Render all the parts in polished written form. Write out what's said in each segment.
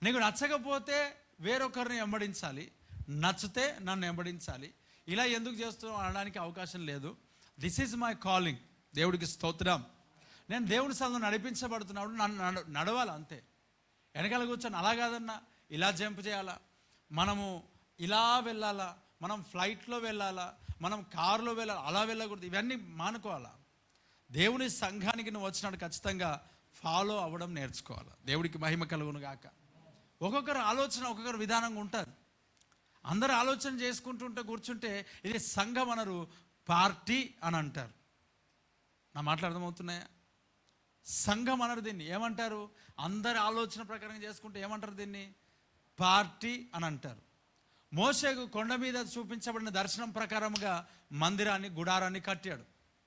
నీకు నచ్చకపోతే వేరొకరిని వెంబడించాలి, నచ్చితే నన్ను వెంబడించాలి. ఇలా ఎందుకు చేస్తున్నావు అనడానికి అవకాశం లేదు. This is my calling. దేవుడికి స్తోత్రం. నేను దేవుని సంఘం నడిపించబడుతున్నాడు, నన్ను నడవాలి అంతే. వెనకాల కూర్చొని అలా కాదన్నా ఇలా జంప్ చేయాలా, మనము ఇలా వెళ్ళాలా, మనం ఫ్లైట్లో వెళ్ళాలా, మనం కారులో వెళ్ళాలా, అలా వెళ్ళకూడదు. ఇవన్నీ మానుకోవాలా. దేవుని సంఘానికి నువ్వు వచ్చినాడు ఖచ్చితంగా ఫాలో అవ్వడం నేర్చుకోవాలి. దేవుడికి మహిమ కలుగును గాక. ఒక్కొక్కరు ఆలోచన ఒక్కొక్కరు విధానంగా ఉంటుంది. అందరూ ఆలోచన చేసుకుంటుంటే కూర్చుంటే ఇది సంఘం అనరు, పార్టీ అని అంటారు. నా మాటలు అర్థమవుతున్నాయా? సంఘం అనరు, దీన్ని ఏమంటారు? అందరి ఆలోచన ప్రకారం చేసుకుంటే ఏమంటారు? దీన్ని పార్టీ అని అంటారు. మోషేకు కొండ మీద చూపించబడిన దర్శనం ప్రకారముగా మందిరాన్ని, గుడారాన్ని కట్టాడు.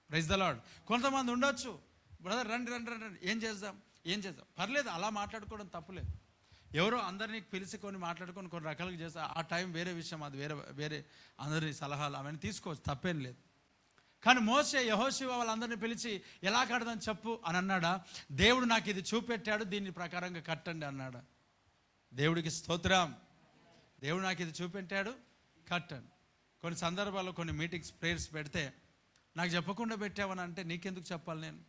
Praise the Lord. కొంతమంది ఉండొచ్చు, బ్రదర్ రండి రండి రండి, ఏం చేద్దాం పర్లేదు, అలా మాట్లాడుకోవడం తప్పులేదు. ఎవరో అందరినీ పిలిచి కొన్ని మాట్లాడుకొని కొన్ని రకాలుగా చేస్తే ఆ టైం వేరే విషయం, అది వేరే అందరి సలహాలు అవన్నీ తీసుకోవచ్చు, తప్పేం లేదు. కానీ మోషే యెహోషువ వాళ్ళందరినీ పిలిచి ఎలా కడదాం చెప్పు అని అన్నాడా? దేవుడు నాకు ఇది చూపెట్టాడు, దీని ప్రకారంగా కట్టండి అన్నాడా? దేవుడికి స్తోత్రం. దేవుడు నాకు ఇది చూపెట్టాడు, కట్టండి. కొన్ని సందర్భాల్లో కొన్ని మీటింగ్స్, ప్రేయర్స్ పెడితే నాకు చెప్పకుండా పెట్టావని అంటే నీకెందుకు చెప్పాలి నేను?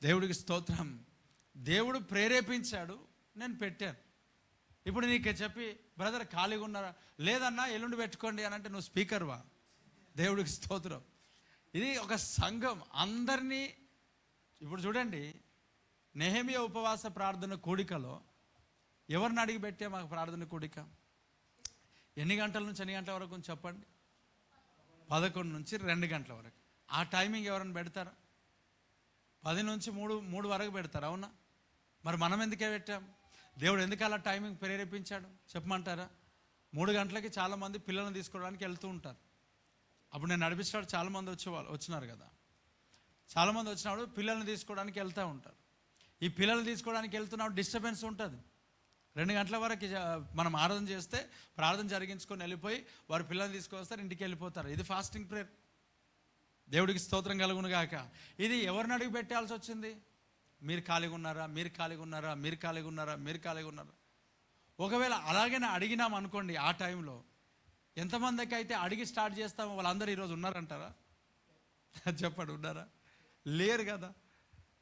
దేవుడికి స్తోత్రం. దేవుడు ప్రేరేపించాడు, నేను పెట్టాను. ఇప్పుడు నీకు చెప్పి బ్రదర్ ఖాళీగా ఉన్నారా, లేదన్నా ఎల్లుండి పెట్టుకోండి అని అంటే నువ్వు స్పీకర్వా? దేవుడికి స్తోత్రం. ఇది ఒక సంఘం అందరినీ. ఇప్పుడు చూడండి, నెహెమియా ఉపవాస ప్రార్థన కూడికలో ఎవరిని అడిగి పెట్టే మాకు ప్రార్థన కూడిక? ఎన్ని గంటల నుంచి ఎన్ని గంటల వరకు చెప్పండి? 11 నుంచి 2 గంటల వరకు. ఆ టైమింగ్ ఎవరైనా పెడతారా? 10 నుంచి 3 వరకు పెడతారు, అవునా? మరి మనం ఎందుకే పెట్టాం? దేవుడు ఎందుకు అలా టైమింగ్ ప్రేరేపించాడు చెప్పమంటారా? 3 గంటలకి చాలామంది పిల్లల్ని తీసుకోవడానికి వెళ్తూ ఉంటారు. అప్పుడు నేను నడిపించాడు, చాలామంది వచ్చినారు కదా. చాలామంది వచ్చినప్పుడు పిల్లల్ని తీసుకోవడానికి వెళ్తూ ఉంటారు. ఈ పిల్లల్ని తీసుకోవడానికి వెళ్తున్నప్పుడు డిస్టర్బెన్స్ ఉంటుంది. 2 గంటల వరకు మనం ఆరాధన చేస్తే ప్రార్థన జరిగించుకొని వెళ్ళిపోయి వారు పిల్లల్ని తీసుకొస్తారు, ఇంటికి వెళ్ళిపోతారు. ఇది ఫాస్టింగ్ ప్రేయర్. దేవుడికి స్తోత్రం కలుగును గాక. ఇది ఎవరిని అడిగి పెట్టాల్సి వచ్చింది? మీరు ఖాళీగా ఉన్నారా, మీరు ఖాళీగా ఉన్నారా, మీరు ఖాళీగా ఉన్నారా, మీరు ఖాళీగా ఉన్నారా? ఒకవేళ అలాగనే అడిగినాం అనుకోండి, ఆ టైంలో ఎంతమందికి అయితే అడిగి స్టార్ట్ చేస్తామో వాళ్ళందరూ ఈరోజు ఉన్నారంటారా? చెప్పండి, ఉన్నారా? లేరు కదా.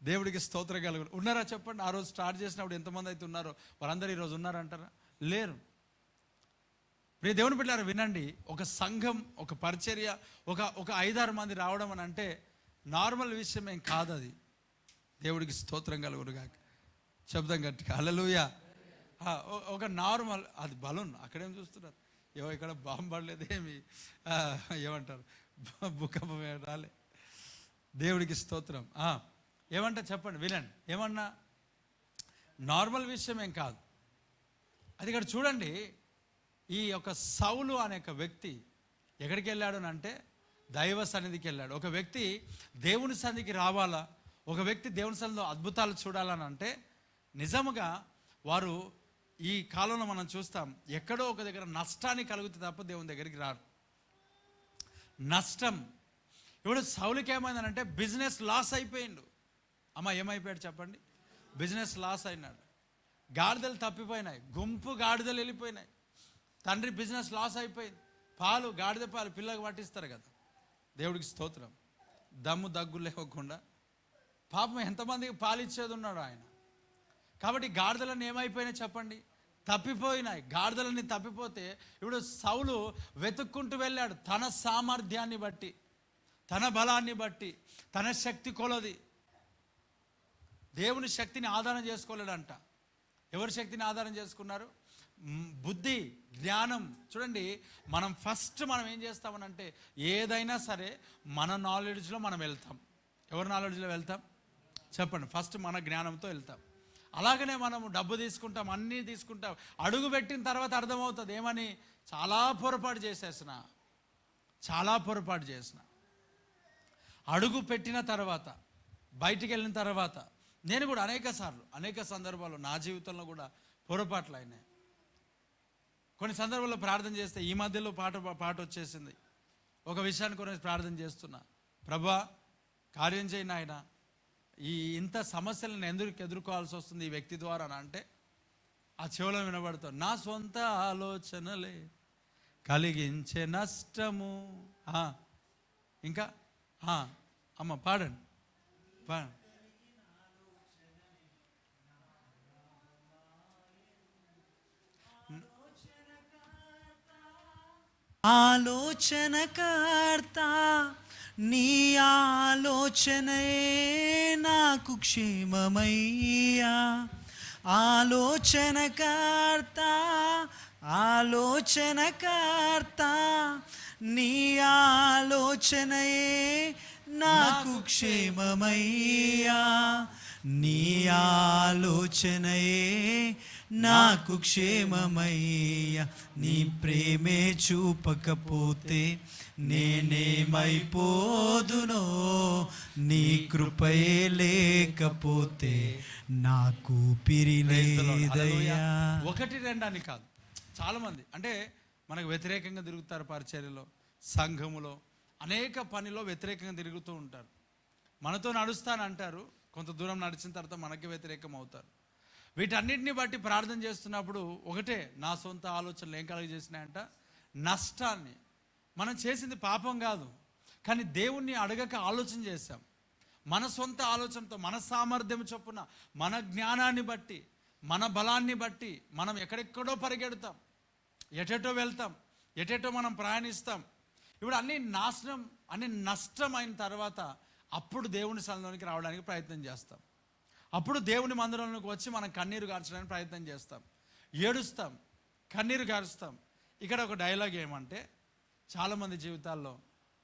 దేవుడికి స్తోత్రం కలుగును. ఉన్నారా చెప్పండి? ఆ రోజు స్టార్ట్ చేసినప్పుడు ఎంతమంది అయితే ఉన్నారో వాళ్ళందరూ ఈరోజు ఉన్నారంటారా? లేరు. ప్రియ దేవుని బిడ్డలారా వినండి, ఒక సంఘం, ఒక పరిచర్య, ఒక 5-6 మంది రావడం అని అంటే నార్మల్ విషయం ఏం కాదు. అది దేవుడికి స్తోత్రం కలుగును గాక. శబ్దం గట్టిగా హల్లెలూయా. ఒక నార్మల్, అది బలూన్, అక్కడేం చూస్తున్నారు? ఇక్కడ బాంబు పడలేదు, ఏమి ఏమంటారు, భూకంపం రాలే. దేవుడికి స్తోత్రం. ఏమంటా చెప్పండి, వినండి. ఏమన్నా నార్మల్ విషయం ఏం కాదు అది. ఇక్కడ చూడండి, ఈ యొక్క సౌలు అనే ఒక వ్యక్తి ఎక్కడికి వెళ్ళాడు అంటే దైవ సన్నిధికి వెళ్ళాడు. ఒక వ్యక్తి దేవుని సన్నిధికి రావాలా, ఒక వ్యక్తి దేవుని సన్నిధిలో అద్భుతాలు చూడాలని అంటే నిజముగా వారు ఈ కాలంలో మనం చూస్తాం, ఎక్కడో ఒక దగ్గర నష్టాన్ని కలుగుతే తప్ప దేవుని దగ్గరికి రారు. నష్టం. ఇప్పుడు సౌలుకి ఏమైందనంటే బిజినెస్ లాస్ అయిపోయిండు. అమ్మ ఏమైపోయాడు చెప్పండి? బిజినెస్ లాస్ అయినాడు. గాడిదలు తప్పిపోయినాయి, గుంపు గాడిదలు వెళ్ళిపోయినాయి. తండ్రి బిజినెస్ లాస్ అయిపోయింది. గాడిద పాలు పిల్లకి పట్టిస్తారు కదా. దేవుడికి స్తోత్రం. దమ్ము దగ్గు లేకుండా పాపం ఎంతమందికి పాలిచ్చేది ఉన్నాడు ఆయన. కాబట్టి గాడిదలన్నీ ఏమైపోయినాయి చెప్పండి? తప్పిపోయినాయి. గాడిదలన్నీ తప్పిపోతే ఇప్పుడు సౌలు వెతుక్కుంటూ వెళ్ళాడు. తన సామర్థ్యాన్ని బట్టి, తన బలాన్ని బట్టి, తన శక్తి కొలది. దేవుని శక్తిని ఆధారం చేసుకోలేడంట. ఎవరి శక్తిని ఆధారం చేసుకున్నారు? బుద్ధి, జ్ఞానం. చూడండి, మనం ఏం చేస్తామనంటే ఏదైనా సరే మన నాలెడ్జ్లో మనం వెళ్తాం. ఎవరి నాలెడ్జ్లో వెళ్తాం చెప్పండి? ఫస్ట్ మన జ్ఞానంతో వెళ్తాం. అలాగనే మనము డబ్బు తీసుకుంటాం, అన్నీ తీసుకుంటాం. అడుగు పెట్టిన తర్వాత అర్థమవుతుంది ఏమని, చాలా పొరపాటు చేసిన. అడుగు పెట్టిన తర్వాత, బయటికి వెళ్ళిన తర్వాత, నేను కూడా అనేక సందర్భాల్లో నా జీవితంలో కూడా పొరపాట్లు అయినాయి. కొన్ని సందర్భాల్లో ప్రార్థన చేస్తే ఈ మధ్యలో పాట వచ్చేసింది. ఒక విషయాన్ని గురించి ప్రార్థన చేస్తున్నా, ప్రభువా కార్యం చేయి నాయన, ఇంత సమస్యలను ఎందుకు ఎదుర్కోవాల్సి వస్తుంది ఈ వ్యక్తి ద్వారా అని అంటే ఆ చెవులో వినబడతాం. నా సొంత ఆలోచనలే కలిగించే నష్టము. ఇంకా అమ్మ పాడండి. ఆలోచనకర్త నీ ఆలోచనే నాకు క్షేమమయ్యా. ఆలోచనకర్త నీ ఆలోచనయే నాకు క్షేమమయ్యా. నీ ఆలోచనయే నాకు క్షేమమయ్యా. నీ ప్రేమే చూపకపోతే నేనేమైపోదునో, నీ కృపయే లేకపోతే నాకు పిరిలేదయ్యా. 1-2 అని కాదు, చాలామంది అంటే మనకు వ్యతిరేకంగా తిరుగుతారు. పరిచర్యలో, సంఘములో, అనేక పనిలో వ్యతిరేకంగా తిరుగుతూ ఉంటారు. మనతో నడుస్తానంటారు, కొంత దూరం నడిచిన తర్వాత మనకి వ్యతిరేకం అవుతారు. వీటన్నిటిని బట్టి ప్రార్థన చేస్తున్నప్పుడు ఒకటే, నా సొంత ఆలోచనలు ఏం కలుగజేసినాయంట? నష్టాన్ని. మనం చేసింది పాపం కాదు, కానీ దేవుణ్ణి అడగక ఆలోచన చేశాం. మన సొంత ఆలోచనతో, మన సామర్థ్యం చొప్పున, మన జ్ఞానాన్ని బట్టి, మన బలాన్ని బట్టి మనం ఎక్కడెక్కడో పరిగెడతాం, ఎటెటో వెళ్తాం, ఎటెటో మనం ప్రయాణిస్తాం. ఇప్పుడు అన్ని నాశనం, అన్ని నష్టం అయిన తర్వాత అప్పుడు దేవుని సన్నిధిలోనికి రావడానికి ప్రయత్నం చేస్తాం. అప్పుడు దేవుని మందిరంలోకి వచ్చి మనం కన్నీరు గార్చడానికి ప్రయత్నం చేస్తాం, ఏడుస్తాం, కన్నీరు గారుస్తాం. ఇక్కడ ఒక డైలాగ్ ఏమంటే, చాలామంది జీవితాల్లో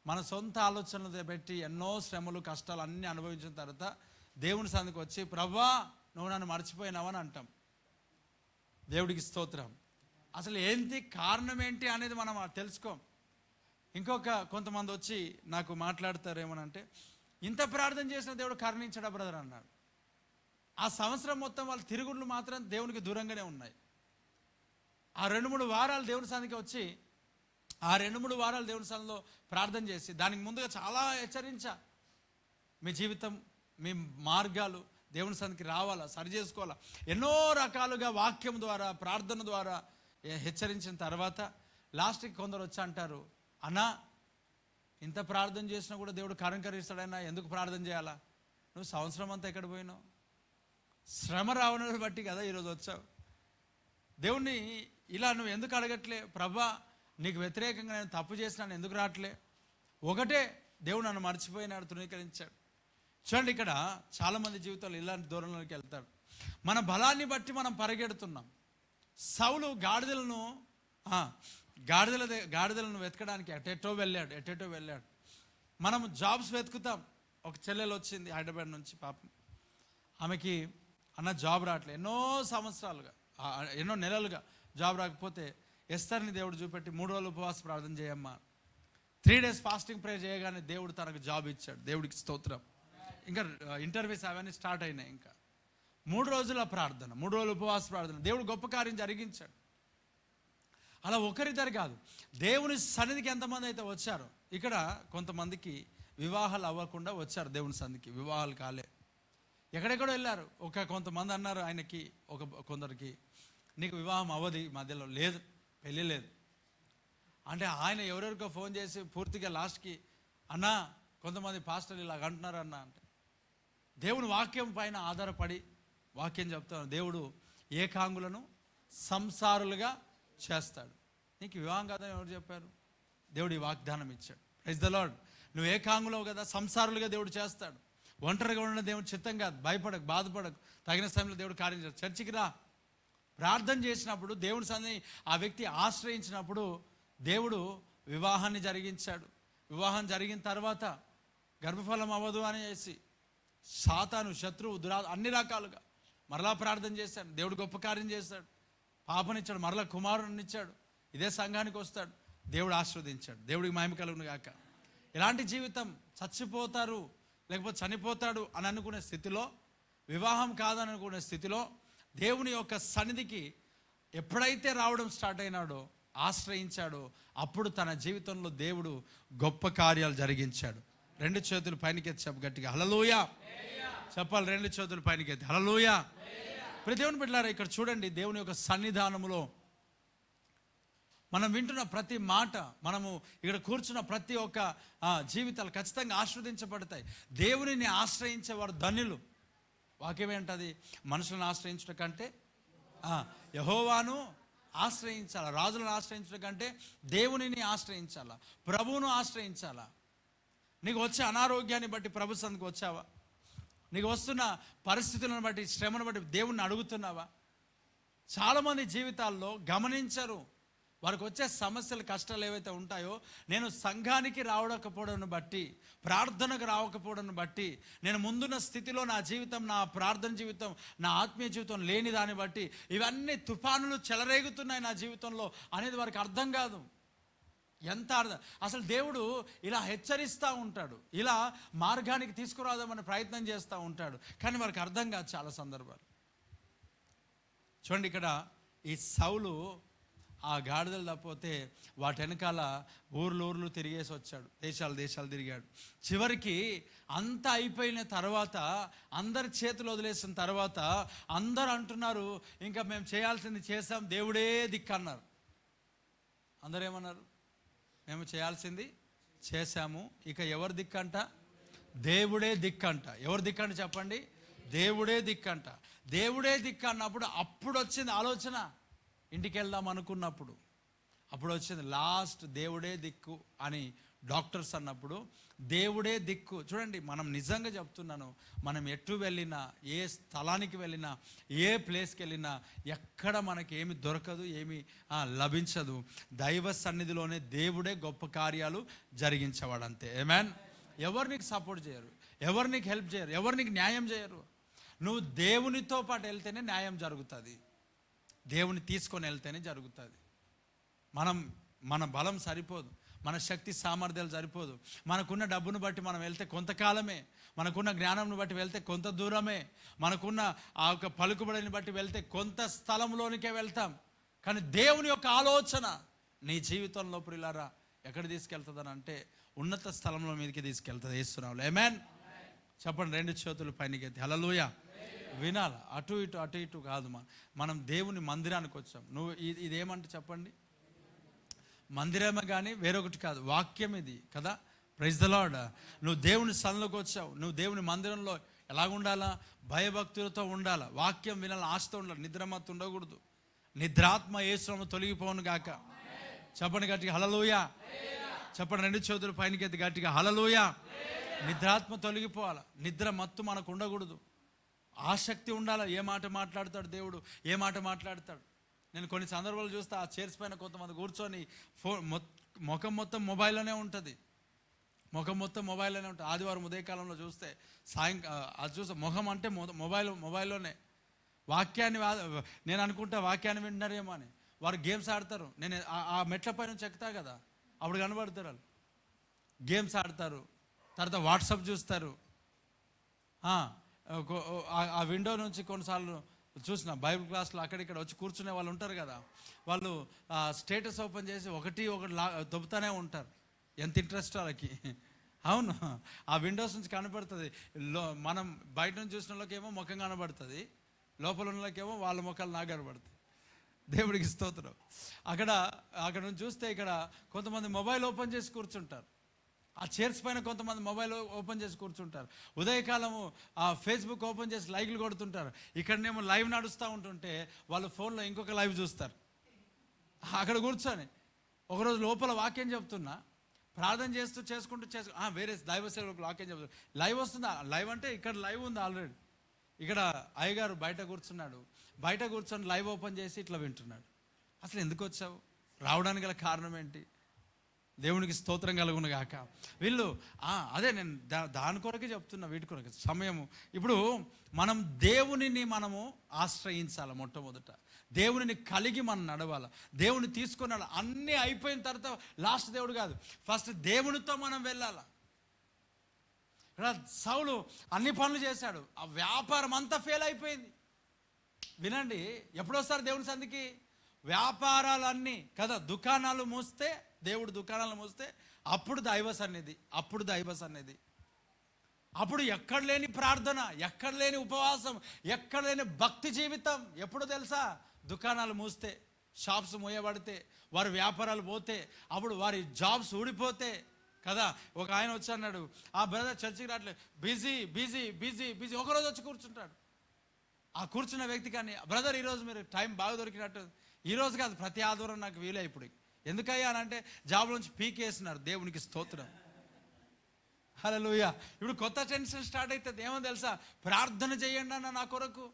మన సొంత ఆలోచనలు పెట్టి ఎన్నో శ్రమలు, కష్టాలు అన్నీ అనుభవించిన తర్వాత దేవుని సన్నిధికి వచ్చి, ప్రభువా నువ్వు నన్ను మర్చిపోయినావని అంటాం. దేవుడికి స్తోత్రం. అసలు ఏంటి కారణం ఏంటి అనేది మనం తెలుసుకోం. కొంతమంది వచ్చి నాకు మాట్లాడతారు ఏమనంటే, ఇంత ప్రార్థన చేసిన దేవుడు కరుణించడా బ్రదర్ అన్నాడు. ఆ సంవత్సరం మొత్తం వాళ్ళ తిరుగుళ్ళు మాత్రం దేవునికి దూరంగానే ఉన్నాయి. ఆ 2-3 వారాలు దేవుని సన్నిధికి వచ్చి, ఆ 2-3 వారాలు దేవుని సన్నిధిలో ప్రార్థన చేసి, దానికి ముందుగా చాలా హెచ్చరించా, మీ జీవితం, మీ మార్గాలు దేవుని సన్నిధికి రావాలా, సరి చేసుకోవాలా, ఎన్నో రకాలుగా వాక్యం ద్వారా, ప్రార్థన ద్వారా హెచ్చరించిన తర్వాత లాస్ట్కి కొందరు వచ్చి అంటారు, అన్నా ఇంత ప్రార్థన చేసినా కూడా దేవుడు కరంకరిస్తాడైనా, ఎందుకు ప్రార్థన చేయాలా? నువ్వు సంవత్సరం అంతా ఎక్కడ పోయినావు? శ్రమ రావడాన్ని బట్టి కదా ఈరోజు వచ్చావు. దేవుణ్ణి ఇలా నువ్వు ఎందుకు అడగట్లే? ప్రభా నీకు వ్యతిరేకంగా నేను తప్పు చేసినాను, ఎందుకు రావట్లే? ఒకటే, దేవుడు నన్ను మర్చిపోయినాడు, తృణీకరించాడు. చూడండి, ఇక్కడ చాలామంది జీవితాలు ఇలాంటి దూరంలోకి వెళ్తాడు. మన బలాన్ని బట్టి మనం పరిగెడుతున్నాం. సౌలు గాడిదలను వెతకడానికి ఎటెటో వెళ్ళాడు. మనం జాబ్స్ వెతుకుతాం. ఒక చెల్లెలు వచ్చింది హైదరాబాద్ నుంచి, పాపం ఆమెకి అన్న జాబ్ రావట్లేదు. ఎన్నో నెలలుగా జాబ్ రాకపోతే ఎస్తర్ని దేవుడు చూపెట్టి 3 రోజులు ఉపవాస ప్రార్థన చేయమ్మా, 3 days ఫాస్టింగ్ ప్రే చేయగానే దేవుడు తనకు జాబ్ ఇచ్చాడు. దేవుడికి స్తోత్రం. ఇంకా ఇంటర్వ్యూస్ అవన్నీ స్టార్ట్ అయినాయి. ఇంకా 3 రోజుల ప్రార్థన, 3 రోజులు ఉపవాస ప్రార్థన, దేవుడు గొప్ప కార్యం జరిగించాడు. అలా ఒకరిద్దరు కాదు, దేవుని సన్నిధికి ఎంతమంది అయితే వచ్చారో, ఇక్కడ కొంతమందికి వివాహాలు అవ్వకుండా వచ్చారు దేవుని సన్నిధికి, వివాహాలు కాలే, ఎక్కడెక్కడో వెళ్ళారు. కొంతమంది అన్నారు ఆయనకి, కొందరికి నీకు వివాహం అవ్వదు, మధ్యలో లేదు, పెళ్ళి లేదు అంటే ఆయన ఎవరెవరికో ఫోన్ చేసి పూర్తిగా లాస్ట్కి, అన్నా కొంతమంది పాస్టర్లు ఇలాగ అంటున్నారు అన్న అంటే, దేవుని వాక్యం పైన ఆధారపడి వాక్యం చెప్తాను, దేవుడు ఏకాంగులను సంసారులుగా చేస్తాడు. నీకు వివాహం కాదని ఎవరు చెప్పారు? దేవుడు ఈ వాగ్దానం ఇచ్చాడు. Praise the Lord. నువ్వు ఏకాంగులవు కదా, సంసారులుగా దేవుడు చేస్తాడు. ఒంటరిగా ఉన్న దేవుడు చిత్తం కాదు. భయపడకు, బాధపడకు, తగిన సమయంలో దేవుడు కార్యం చేస్తాడు. చర్చికి రా, ప్రార్థన చేసినప్పుడు, దేవుని సన్నిధిని ఆ వ్యక్తి ఆశ్రయించినప్పుడు దేవుడు వివాహాన్ని జరిగించాడు. వివాహం జరిగిన తర్వాత గర్భఫలం అవ్వదు అనేసి సాతాను, శత్రువు, అన్ని రకాలుగా మరలా ప్రార్థన చేశాడు. దేవుడు గొప్ప కార్యం చేశాడు. పాపనిచ్చాడు, మరలా కుమారుని ఇచ్చాడు. ఇదే సంఘానికి వస్తాడు, దేవుడు ఆశీర్వదించాడు. దేవుడికి మహిమ కలుగును గాక. ఇలాంటి జీవితం, చచ్చిపోతారు లేకపోతే చనిపోతాడు అని అనుకునే స్థితిలో, వివాహం కాదని అనుకునే స్థితిలో దేవుని యొక్క సన్నిధికి ఎప్పుడైతే రావడం స్టార్ట్ అయినాడో, ఆశ్రయించాడో, అప్పుడు తన జీవితంలో దేవుడు గొప్ప కార్యాలు జరిగించాడు. 2 చేతులు పైనకెత్తి చెప్పు గట్టిగా, హల్లెలూయా చెప్పాలి. 2 చేతులు పైనకెత్తి హల్లెలూయా. ప్రతి దేవుని బిడ్డలారా, ఇక్కడ చూడండి, దేవుని యొక్క సన్నిధానములో మనం వింటున్న ప్రతి మాట, మనము ఇక్కడ కూర్చున్న ప్రతి ఒక్క జీవితాలు ఖచ్చితంగా ఆస్వాదించబడతాయి. దేవునిని ఆశ్రయించేవారు ధన్యులు. వాక్యం ఏంటది? మనుషులను ఆశ్రయించడం కంటే యెహోవాను ఆశ్రయించాల. రాజులను ఆశ్రయించడం కంటే దేవునిని ఆశ్రయించాలా, ప్రభువును ఆశ్రయించాలా. నీకు వచ్చే అనారోగ్యాన్ని బట్టి ప్రభు సన్నిధికి వచ్చావా? నీకు వస్తున్న పరిస్థితులను బట్టి, శ్రమను బట్టి దేవుణ్ణి అడుగుతున్నావా? చాలామంది జీవితాల్లో గమనించరు. వారికి వచ్చే సమస్యలు, కష్టాలు ఏవైతే ఉంటాయో, నేను సంఘానికి రావకపోవడాన్ని బట్టి, ప్రార్థనకు రావకపోవడాన్ని బట్టి, నేను ముందున్న స్థితిలో నా జీవితం, నా ప్రార్థన జీవితం, నా ఆత్మీయ జీవితం లేని దాన్ని బట్టి ఇవన్నీ తుఫానులు చెలరేగుతున్నాయి నా జీవితంలో అనేది వారికి అర్థం కాదు. ఎంత అసలు దేవుడు ఇలా హెచ్చరిస్తూ ఉంటాడు, ఇలా మార్గానికి తీసుకురాదామని ప్రయత్నం చేస్తూ ఉంటాడు, కానీ వారికి అర్థం కాదు చాలా సందర్భాలు. చూడండి, ఇక్కడ ఈ సౌలు ఆ గాడిదలు తప్పితే వాటి వెనకాల ఊర్లు తిరిగేసి వచ్చాడు, దేశాలు తిరిగాడు. చివరికి అంతా అయిపోయిన తర్వాత, అందరి చేతులు వదిలేసిన తర్వాత అందరు అంటున్నారు, ఇంకా మేము చేయాల్సింది చేసాం, దేవుడే దిక్కు అన్నారు. అందరూ ఏమన్నారు? మేము చేయాల్సింది చేశాము, ఇక ఎవరి దిక్కంట? దేవుడే దిక్కంట. ఎవరి దిక్కంట చెప్పండి? దేవుడే దిక్కంట. దేవుడే దిక్కు అన్నప్పుడు అప్పుడు వచ్చింది ఆలోచన. ఇంటికి వెళ్దాం అనుకున్నప్పుడు అప్పుడు వచ్చింది లాస్ట్ దేవుడే దిక్కు అని డాక్టర్స్ అన్నప్పుడు దేవుడే దిక్కు. చూడండి, మనం నిజంగా చెప్తున్నాను, మనం ఎటు వెళ్ళినా, ఏ స్థలానికి వెళ్ళినా, ఏ ప్లేస్కి వెళ్ళినా ఎక్కడ మనకి ఏమి దొరకదు, ఏమి లభించదు. దైవ సన్నిధిలోనే దేవుడే గొప్ప కార్యాలు జరిగించేవాడు, అంతే. ఆమేన్. ఎవరు నీకు సపోర్ట్ చేయరు, ఎవరు నీకు హెల్ప్ చేయరు, ఎవరు నీకు న్యాయం చేయరు. నువ్వు దేవునితో పాటు వెళ్తేనే న్యాయం జరుగుతుంది, దేవుని తీసుకొని వెళ్తేనే జరుగుతుంది. మన బలం సరిపోదు, మన శక్తి సామర్థ్యాలు సరిపోదు. మనకున్న డబ్బును బట్టి మనం వెళ్తే కొంతకాలమే, మనకున్న జ్ఞానంను బట్టి వెళ్తే కొంత దూరమే, మనకున్న ఆ యొక్క పలుకుబడిని బట్టి వెళ్తే కొంత స్థలంలోనికే వెళ్తాం. కానీ దేవుని యొక్క ఆలోచన నీ జీవితంలో ప్రియులారా ఎక్కడ తీసుకెళ్తుందని అంటే ఉన్నత స్థలంలో మీదకి తీసుకెళ్తుంది. యేసునామములో ఆమేన్. చెప్పండి, రెండు చేతులు పైనకెత్తి హల్లెలూయా. వినాలి, అటు ఇటు కాదు. మనం దేవుని మందిరానికి వచ్చాం. నువ్వు ఇదేమంటే చెప్పండి, మందిరమే కానీ వేరొకటి కాదు, వాక్యం ఇది కదా. Praise the Lord. నువ్వు దేవుని సన్నిధిలోకి వచ్చావు, నువ్వు దేవుని మందిరంలో ఎలాగుండాలా? భయభక్తులతో ఉండాలా, వాక్యం వినాలి, ఆశతో ఉండాలి, నిద్రమత్తు ఉండకూడదు. నిద్రాత్మ యేసునామములో తొలగిపోను గాక. చెప్పండి గట్టిగా హల్లెలూయా. చెప్పండి, రెండు చేతులు పైనకెత్తి గట్టిగా హల్లెలూయా. నిద్రాత్మ తొలగిపోవాలి, నిద్ర మత్తు మనకు ఉండకూడదు. ఆసక్తి ఉండాలి, ఏ మాట మాట్లాడతాడు దేవుడు, ఏ మాట మాట్లాడతాడు. నేను కొన్ని సందర్భాలు చూస్తే ఆ చైర్స్ పైన కొంతమంది కూర్చొని ముఖం మొత్తం మొబైల్లోనే ఉంటుంది, ఆదివారం ఉదయకాలంలో చూస్తే అది చూస్తే ముఖం అంటే మొబైల్లోనే. వాక్యాన్ని నేను అనుకుంటా వాక్యాన్ని వింటున్నారేమో అని వారు గేమ్స్ ఆడతారు. నేను ఆ మెట్ల పైన చెక్తా కదా, అప్పుడు కనబడతారు వాళ్ళు. గేమ్స్ ఆడతారు, తర్వాత వాట్సాప్ చూస్తారు. ఆ విండో నుంచి కొన్నిసార్లు చూసిన బైబిల్ క్లాస్లో అక్కడిక్కడ వచ్చి కూర్చునే వాళ్ళు ఉంటారు కదా, వాళ్ళు స్టేటస్ ఓపెన్ చేసి ఒకటి దొబ్బుతానే ఉంటారు. ఎంత ఇంట్రెస్ట్ వాళ్ళకి. అవును, ఆ విండోస్ నుంచి కనబడుతుంది. మనం బయట నుంచి చూసిన వాళ్ళకేమో ముఖం కనబడుతుంది, లోపల ఉన్న వాళ్ళకేమో వాళ్ళ ముఖాలు నాకు కనబడుతుంది. దేవుడికి స్తోత్రం. అక్కడ నుంచి చూస్తే ఇక్కడ కొంతమంది మొబైల్ ఓపెన్ చేసి కూర్చుంటారు, ఆ చైర్స్ పైన కొంతమంది మొబైల్ ఓపెన్ చేసి కూర్చుంటారు. ఉదయకాలము ఆ ఫేస్బుక్ ఓపెన్ చేసి లైక్లు కొడుతుంటారు. ఇక్కడనేమో లైవ్ నడుస్తూ ఉంటుంటే వాళ్ళు ఫోన్లో ఇంకొక లైవ్ చూస్తారు. అక్కడ కూర్చొని ఒకరోజు లోపల వాక్యం చెప్తున్నా, ప్రార్థన చేసుకుంటూ వేరే దైవ సేవకులు వాక్యం చెప్తున్నారు. లైవ్ వస్తుందా? లైవ్ అంటే ఇక్కడ లైవ్ ఉంది ఆల్రెడీ. ఇక్కడ అయ్యగారు బయట కూర్చున్నాడు, బయట కూర్చొని లైవ్ ఓపెన్ చేసి ఇట్లా వింటున్నాడు. అసలు ఎందుకు వచ్చావు? రావడానికి గల కారణం ఏంటి? దేవునికి స్తోత్రం కలుగును గాక. వీళ్ళు అదే నేను దాని కొరకే చెప్తున్నా, వీటి కొరకే సమయము. ఇప్పుడు మనం దేవునిని మనము ఆశ్రయించాలి. మొట్టమొదట దేవునిని కలిగి మనం నడవాలి, దేవుని తీసుకున్నాడు. అన్నీ అయిపోయిన తర్వాత లాస్ట్ దేవుడు కాదు, ఫస్ట్ దేవునితో మనం వెళ్ళాలి. ఇక్కడ సౌలు అన్ని పనులు చేశాడు, ఆ వ్యాపారం అంతా ఫెయిల్ అయిపోయింది. వినండి, ఎప్పుడొస్తారు దేవుని సంధికి? వ్యాపారాలన్నీ కదా, దుకాణాలు మూస్తే, దేవుడు దుకాణాలు మూస్తే అప్పుడు దైవ సన్నిధి. అప్పుడు ఎక్కడ లేని ప్రార్థన, ఎక్కడ లేని ఉపవాసం, ఎక్కడ లేని భక్తి జీవితం. ఎప్పుడు తెలుసా? దుకాణాలు మూస్తే, షాప్స్ మూయబడితే, వారి వ్యాపారాలు పోతే, అప్పుడు వారి జాబ్స్ ఊడిపోతే కదా. ఒక ఆయన వచ్చి అన్నాడు, ఆ బ్రదర్ చర్చికి రావట్లేదు, బిజీ బిజీ బిజీ బిజీ. ఒకరోజు వచ్చి కూర్చుంటాడు. ఆ కూర్చున్న వ్యక్తి కానీ, బ్రదర్ ఈరోజు మీరు టైం బాగా దొరికినట్టు. ఈరోజు కాదు, ప్రతి ఆదివారం నాకు వీలే. ఇప్పుడు ఎందుకయ్యా అని అంటే, జాబ్ నుంచి పీకేస్తున్నారు. దేవునికి స్తోత్రం, హల్లెలూయా. ఇప్పుడు కొత్త టెన్షన్ స్టార్ట్ అవుతుంది. ఏమో తెలుసా? ప్రార్థన చేయండి అన్న, నా కొరకు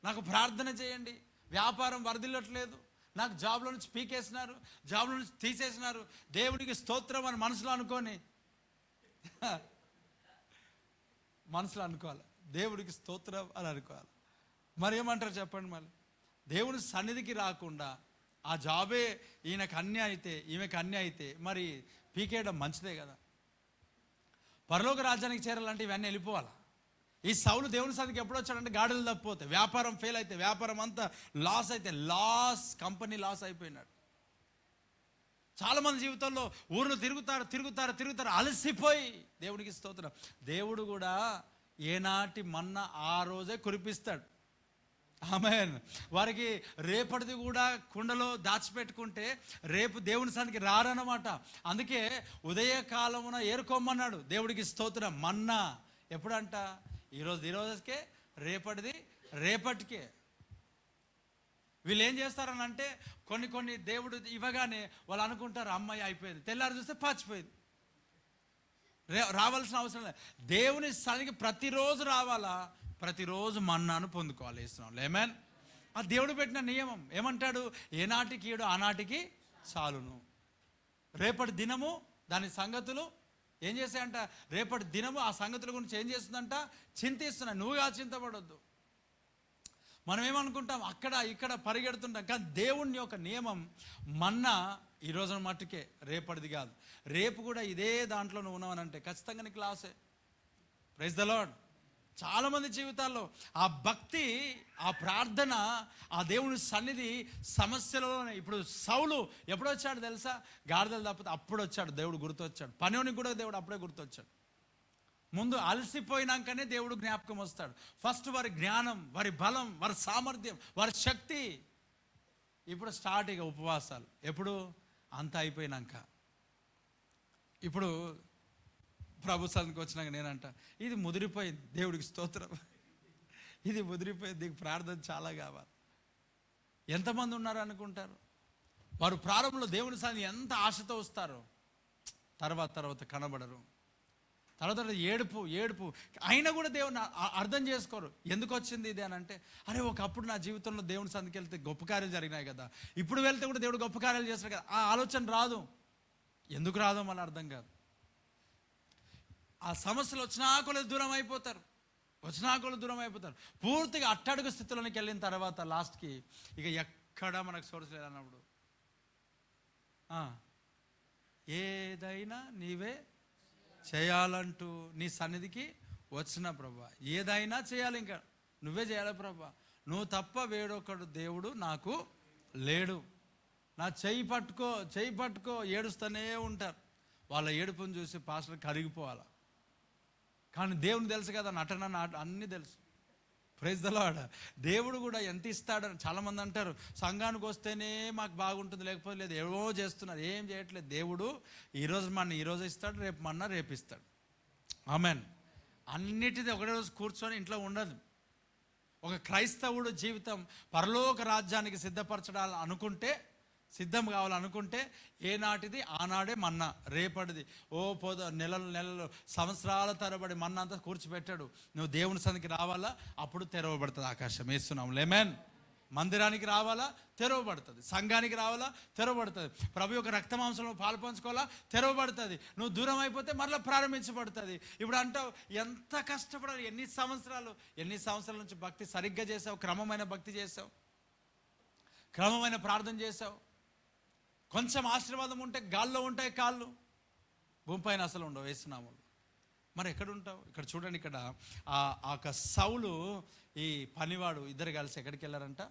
నాకు ప్రార్థన చేయండి. వ్యాపారం వరదిల్లట్లేదు, నాకు జాబ్లో నుంచి పీకేసినారు, జాబ్లో నుంచి తీసేసినారు. దేవునికి స్తోత్రం అని మనసులో అనుకోని, మనసులో అనుకోవాలి, దేవుడికి స్తోత్రం అని అనుకోవాలి. మరి ఏమంటారు చెప్పండి? మళ్ళీ దేవుని సన్నిధికి రాకుండా ఆ జాబే ఈయనకు అన్యాయం అయితే, ఈమెకు అన్యాయం అయితే మరి పీకేయడం మంచిదే కదా. పరలోక రాజ్యానికి చేరాలంటే ఇవన్నీ వెళ్ళిపోవాలి. ఈ సౌలు దేవుని సన్నిధికి ఎప్పుడు వచ్చాడంటే, గాడులు తప్పిపోతే, వ్యాపారం ఫెయిల్ అయితే, వ్యాపారం అంతా లాస్ అయితే, కంపెనీ లాస్ అయిపోయినాడు. చాలామంది జీవితంలో ఊర్లు తిరుగుతారు అలసిపోయి. దేవునికి స్తోత్రం. దేవుడు కూడా ఏనాటి మన్నా ఆ రోజే కురిపిస్తాడు. ఆమేన్. వారికి రేపటిది కూడా కుండలో దాచిపెట్టుకుంటే రేపు దేవుని సన్నిధికి రారన్నమాట. అందుకే ఉదయకాలమున ఏరుకోమన్నాడు. దేవుడికి స్తోత్రం. మన్నా ఎప్పుడంట? ఈరోజుకే, రేపటిది రేపటికే. వీళ్ళు ఏం చేస్తారని అంటే, కొన్ని దేవుడు ఇవ్వగానే వాళ్ళు అనుకుంటారు అమ్మాయి అయిపోయింది, తెల్లారి చూస్తే పాచిపోయింది. రావాల్సిన అవసరం లేదు. దేవుని సన్నిధికి ప్రతిరోజు రావాలా, ప్రతిరోజు మన్నాను పొందుకోవాలి. ఇస్తున్నాం లేమేన్. ఆ దేవుడు పెట్టిన నియమం. ఏమంటాడు? ఏనాటికి ఏడు ఆనాటికి చాలును. రేపటి దినము దాని సంగతులు ఏం చేస్తాయంట? రేపటి దినము ఆ సంగతుల గురించి ఏం చేస్తుందంట? చింతిస్తున్నా. నువ్వుగా చింతపడొద్దు. మనం ఏమనుకుంటాం? అక్కడ ఇక్కడ పరిగెడుతుంటాం. కానీ దేవుని యొక్క నియమం మన్నా ఈ రోజున మట్టుకే, రేపటిది కాదు. రేపు కూడా ఇదే దాంట్లో నువ్వు ఉన్నావనంటే ఖచ్చితంగా నీకు లాసే. Praise the Lord. చాలామంది జీవితాల్లో ఆ భక్తి, ఆ ప్రార్థన, ఆ దేవుని సన్నిధి సమస్యలలోనే. ఇప్పుడు సౌలు ఎప్పుడు వచ్చాడు తెలుసా? గాడిదలు తప్పితే అప్పుడు వచ్చాడు దేవుడు, గుర్తొచ్చాడు. పనివానికి కూడా దేవుడు అప్పుడే గుర్తొచ్చాడు. ముందు అలసిపోయినాకనే దేవుడు జ్ఞాపకం వస్తాడు. ఫస్ట్ వారి జ్ఞానం, వారి బలం, వారి సామర్థ్యం, వారి శక్తి. ఇప్పుడు స్టార్ట్ ఇక ఉపవాసాలు. ఎప్పుడు? అంత అయిపోయినాక. ఇప్పుడు ప్రభు సన్నిధికి వచ్చినాక నేనంట, ఇది ముదిరిపోయింది. దేవుడికి స్తోత్రం. ఇది ముదిరిపోయింది, నీకు ప్రార్థన చాలా కావాలి. ఎంతమంది ఉన్నారు అనుకుంటారు? వారు ప్రారంభంలో దేవుని సన్నిధి ఎంత ఆశతో వస్తారో, తర్వాత కనబడరు. తర్వాత ఏడుపు అయినా కూడా దేవుని అర్థం చేసుకోరు. ఎందుకు వచ్చింది ఇది అని అంటే, అరే ఒకప్పుడు నా జీవితంలో దేవుని సన్నిధికి వెళ్తే గొప్ప కార్యాలు జరిగినాయి కదా, ఇప్పుడు వెళ్తే కూడా దేవుడు గొప్ప కార్యాలు చేస్తాడు కదా. ఆ ఆలోచన రాదు. ఎందుకు రాదో మళ్ళీ అర్థం కాదు. ఆ సమస్యలు వచ్చినా కూడా దూరం అయిపోతారు. పూర్తిగా అట్టడుగు స్థితిలోనికి వెళ్ళిన తర్వాత లాస్ట్కి ఇక ఎక్కడ మనకు సోర్స్ లేదన్నప్పుడు, ఏదైనా నీవే చేయాలంటూ నీ సన్నిధికి వచ్చిన ప్రభా, ఏదైనా చేయాలి, ఇంకా నువ్వే చేయాలి ప్రభా, నువ్వు తప్ప వేడొకడు దేవుడు నాకు లేడు. నా చెయ్యి పట్టుకో ఏడుస్తూనే ఉంటారు. వాళ్ళ ఏడుపుని చూసి పాస్టర్ కరిగిపోవాలి. కానీ దేవుని తెలుసు కదా, నటన అన్నీ తెలుసు. Praise the Lord. దేవుడు కూడా ఎంత ఇస్తాడని చాలామంది అంటారు, సంఘానికి వస్తేనే మాకు బాగుంటుంది, లేకపోతే లేదు, ఏవో చేస్తున్నారు. ఏం చేయట్లేదు. దేవుడు ఈరోజు ఇస్తాడు, రేపు ఇస్తాడు. ఆమెన్. అన్నిటిది ఒకటే రోజు కూర్చొని ఇంట్లో ఉండదు. ఒక క్రైస్తవుడు జీవితం పరలోక రాజ్యానికి సిద్ధం కావాలనుకుంటే ఏనాటిది ఆనాడే మన్నా, రేపటిది నెలలు సంవత్సరాల తరబడి మన్నా అంతా కూర్చిపెట్టాడు. నువ్వు దేవుని సన్నిధికి రావాలా, అప్పుడు తెరవబడుతుంది ఆకాశం. వేస్తున్నాం లేమేన్. మందిరానికి రావాలా, తెరవబడుతుంది. సంఘానికి రావాలా, తెరవబడుతుంది. ప్రభు యొక్క రక్తమాంసంలో పాలు పంచుకోవాలా, తెరవబడుతుంది. నువ్వు దూరం అయిపోతే మరలా ప్రారంభించబడుతుంది. ఇప్పుడు అంటావు, ఎంత కష్టపడాలి, ఎన్ని సంవత్సరాల నుంచి భక్తి సరిగ్గా చేసావు, క్రమమైన భక్తి చేసావు, క్రమమైన ప్రార్థన చేసావు. కొంచెం ఆశీర్వాదం ఉంటే గాల్లో ఉంటాయి కాళ్ళు, భూమిపైన అసలు ఉండవు. వేస్తున్నాము. మరి ఎక్కడ ఉంటావు? ఇక్కడ చూడండి, ఇక్కడ ఆ సౌలు ఈ పనివాడు ఇద్దరు కలిసి ఎక్కడికి వెళ్ళారంట?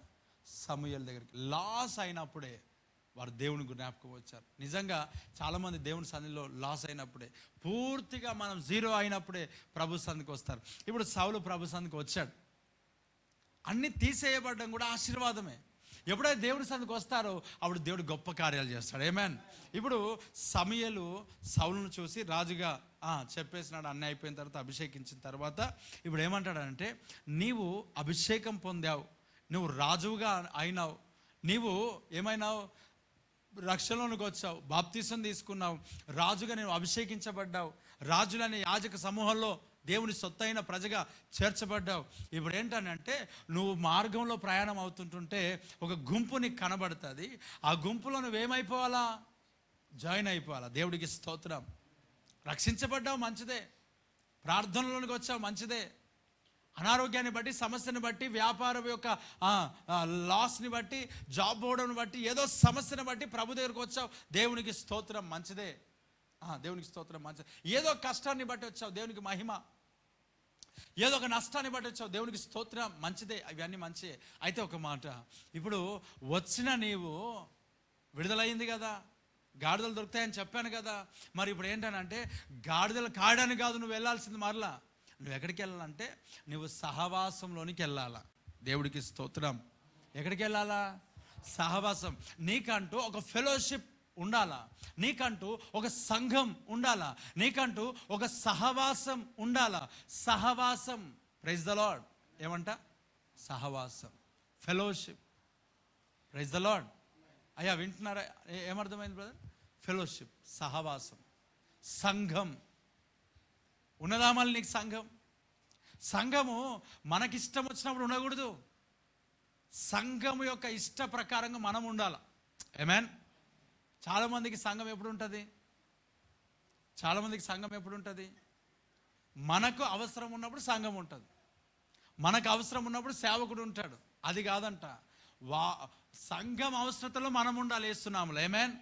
సమూయేలు దగ్గరికి. లాస్ అయినప్పుడే వారు దేవుని జ్ఞాపకం వచ్చారు. నిజంగా చాలామంది దేవుని సన్నిధిలో లాస్ అయినప్పుడే, పూర్తిగా మనం జీరో అయినప్పుడే ప్రభు సన్నిధికి వస్తారు. ఇప్పుడు సౌలు ప్రభు సన్నిధికి వచ్చాడు. అన్నీ తీసేయబడడం కూడా ఆశీర్వాదమే. ఎప్పుడైతే దేవుని సన్నిధికి వస్తారో అప్పుడు దేవుడు గొప్ప కార్యాలు చేస్తాడు. ఆమేన్. ఇప్పుడు సమూయేలు సౌలును చూసి రాజుగా చెప్పేసినాడు. అన్నీ అయిపోయిన తర్వాత, అభిషేకించిన తర్వాత ఇప్పుడు ఏమంటాడంటే, నీవు అభిషేకం పొందావు, నువ్వు రాజుగా అయినావు, నీవు ఏమైనావు, రక్షణలోనికి వచ్చావు, బాప్తీసం తీసుకున్నావు, రాజుగా నేను అభిషేకించబడ్డావు, రాజులనే యాజక సమూహంలో దేవుని సొత్తైన ప్రజగా చేర్చబడ్డావు. ఇప్పుడు ఏంటనంటే, నువ్వు మార్గంలో ప్రయాణం అవుతుంటుంటే ఒక గుంపు నీకు కనబడుతుంది. ఆ గుంపులో నువ్వేమైపోవాలా? జాయిన్ అయిపోవాలా. దేవుడికి స్తోత్రం. రక్షించబడ్డావు, మంచిదే. ప్రార్థనలోనికి వచ్చావు, మంచిదే. అనారోగ్యాన్ని బట్టి, సమస్యని బట్టి, వ్యాపారం యొక్క లాస్ని బట్టి, జాబ్ పోవడం బట్టి, ఏదో సమస్యను బట్టి ప్రభు దగ్గరకు వచ్చావు, దేవునికి స్తోత్రం, మంచిదే. దేవునికి స్తోత్రం, మంచిది. ఏదో కష్టాన్ని బట్టి వచ్చావు, దేవునికి మహిమ. ఏదో ఒక నష్టాన్ని బట్టి వచ్చావు, దేవునికి స్తోత్రం, మంచిదే. ఇవన్నీ మంచిదే. అయితే ఒక మాట, ఇప్పుడు వచ్చిన నీవు విడుదలయ్యింది కదా, గాడిదలు దొరుకుతాయని చెప్పాను కదా. మరి ఇప్పుడు ఏంటనంటే, గాడిదలు కాయడానికి కాదు నువ్వు వెళ్ళాల్సింది. మరలా నువ్వు ఎక్కడికి వెళ్ళాలంటే, నువ్వు సహవాసంలోనికి వెళ్ళాలా. దేవుడికి స్తోత్రం. ఎక్కడికి వెళ్ళాలా? సహవాసం. నీకంటూ ఒక ఫెలోషిప్ ఉండాలా, నీకంటూ ఒక సంఘం ఉండాలా, నీకంటూ ఒక సహవాసం ఉండాలా. సహవాసం, ప్రైజ్ ద లార్డ్. ఏమంట? సహవాసం, ఫెలోషిప్. Praise the lord. అయ్యా వింటున్నారా? ఏమర్థమైంది బ్రదర్? ఫెలోషిప్, సహవాసం, సంఘం. ఉన్నదా మళ్ళీ నీకు సంఘం? సంఘము మనకిష్టం వచ్చినప్పుడు ఉండకూడదు. సంఘము యొక్క ఇష్ట ప్రకారంగా మనం ఉండాలి. ఆమేన్. చాలామందికి సంఘం ఎప్పుడు ఉంటుంది? చాలామందికి సంఘం ఎప్పుడు ఉంటుంది? మనకు అవసరం ఉన్నప్పుడు సంఘం ఉంటుంది, మనకు అవసరం ఉన్నప్పుడు సేవకుడు ఉంటాడు. అది కాదంట. సంఘం అవసరతలో మనం ఉండాలి. వేస్తున్నాములే. ఆమేన్.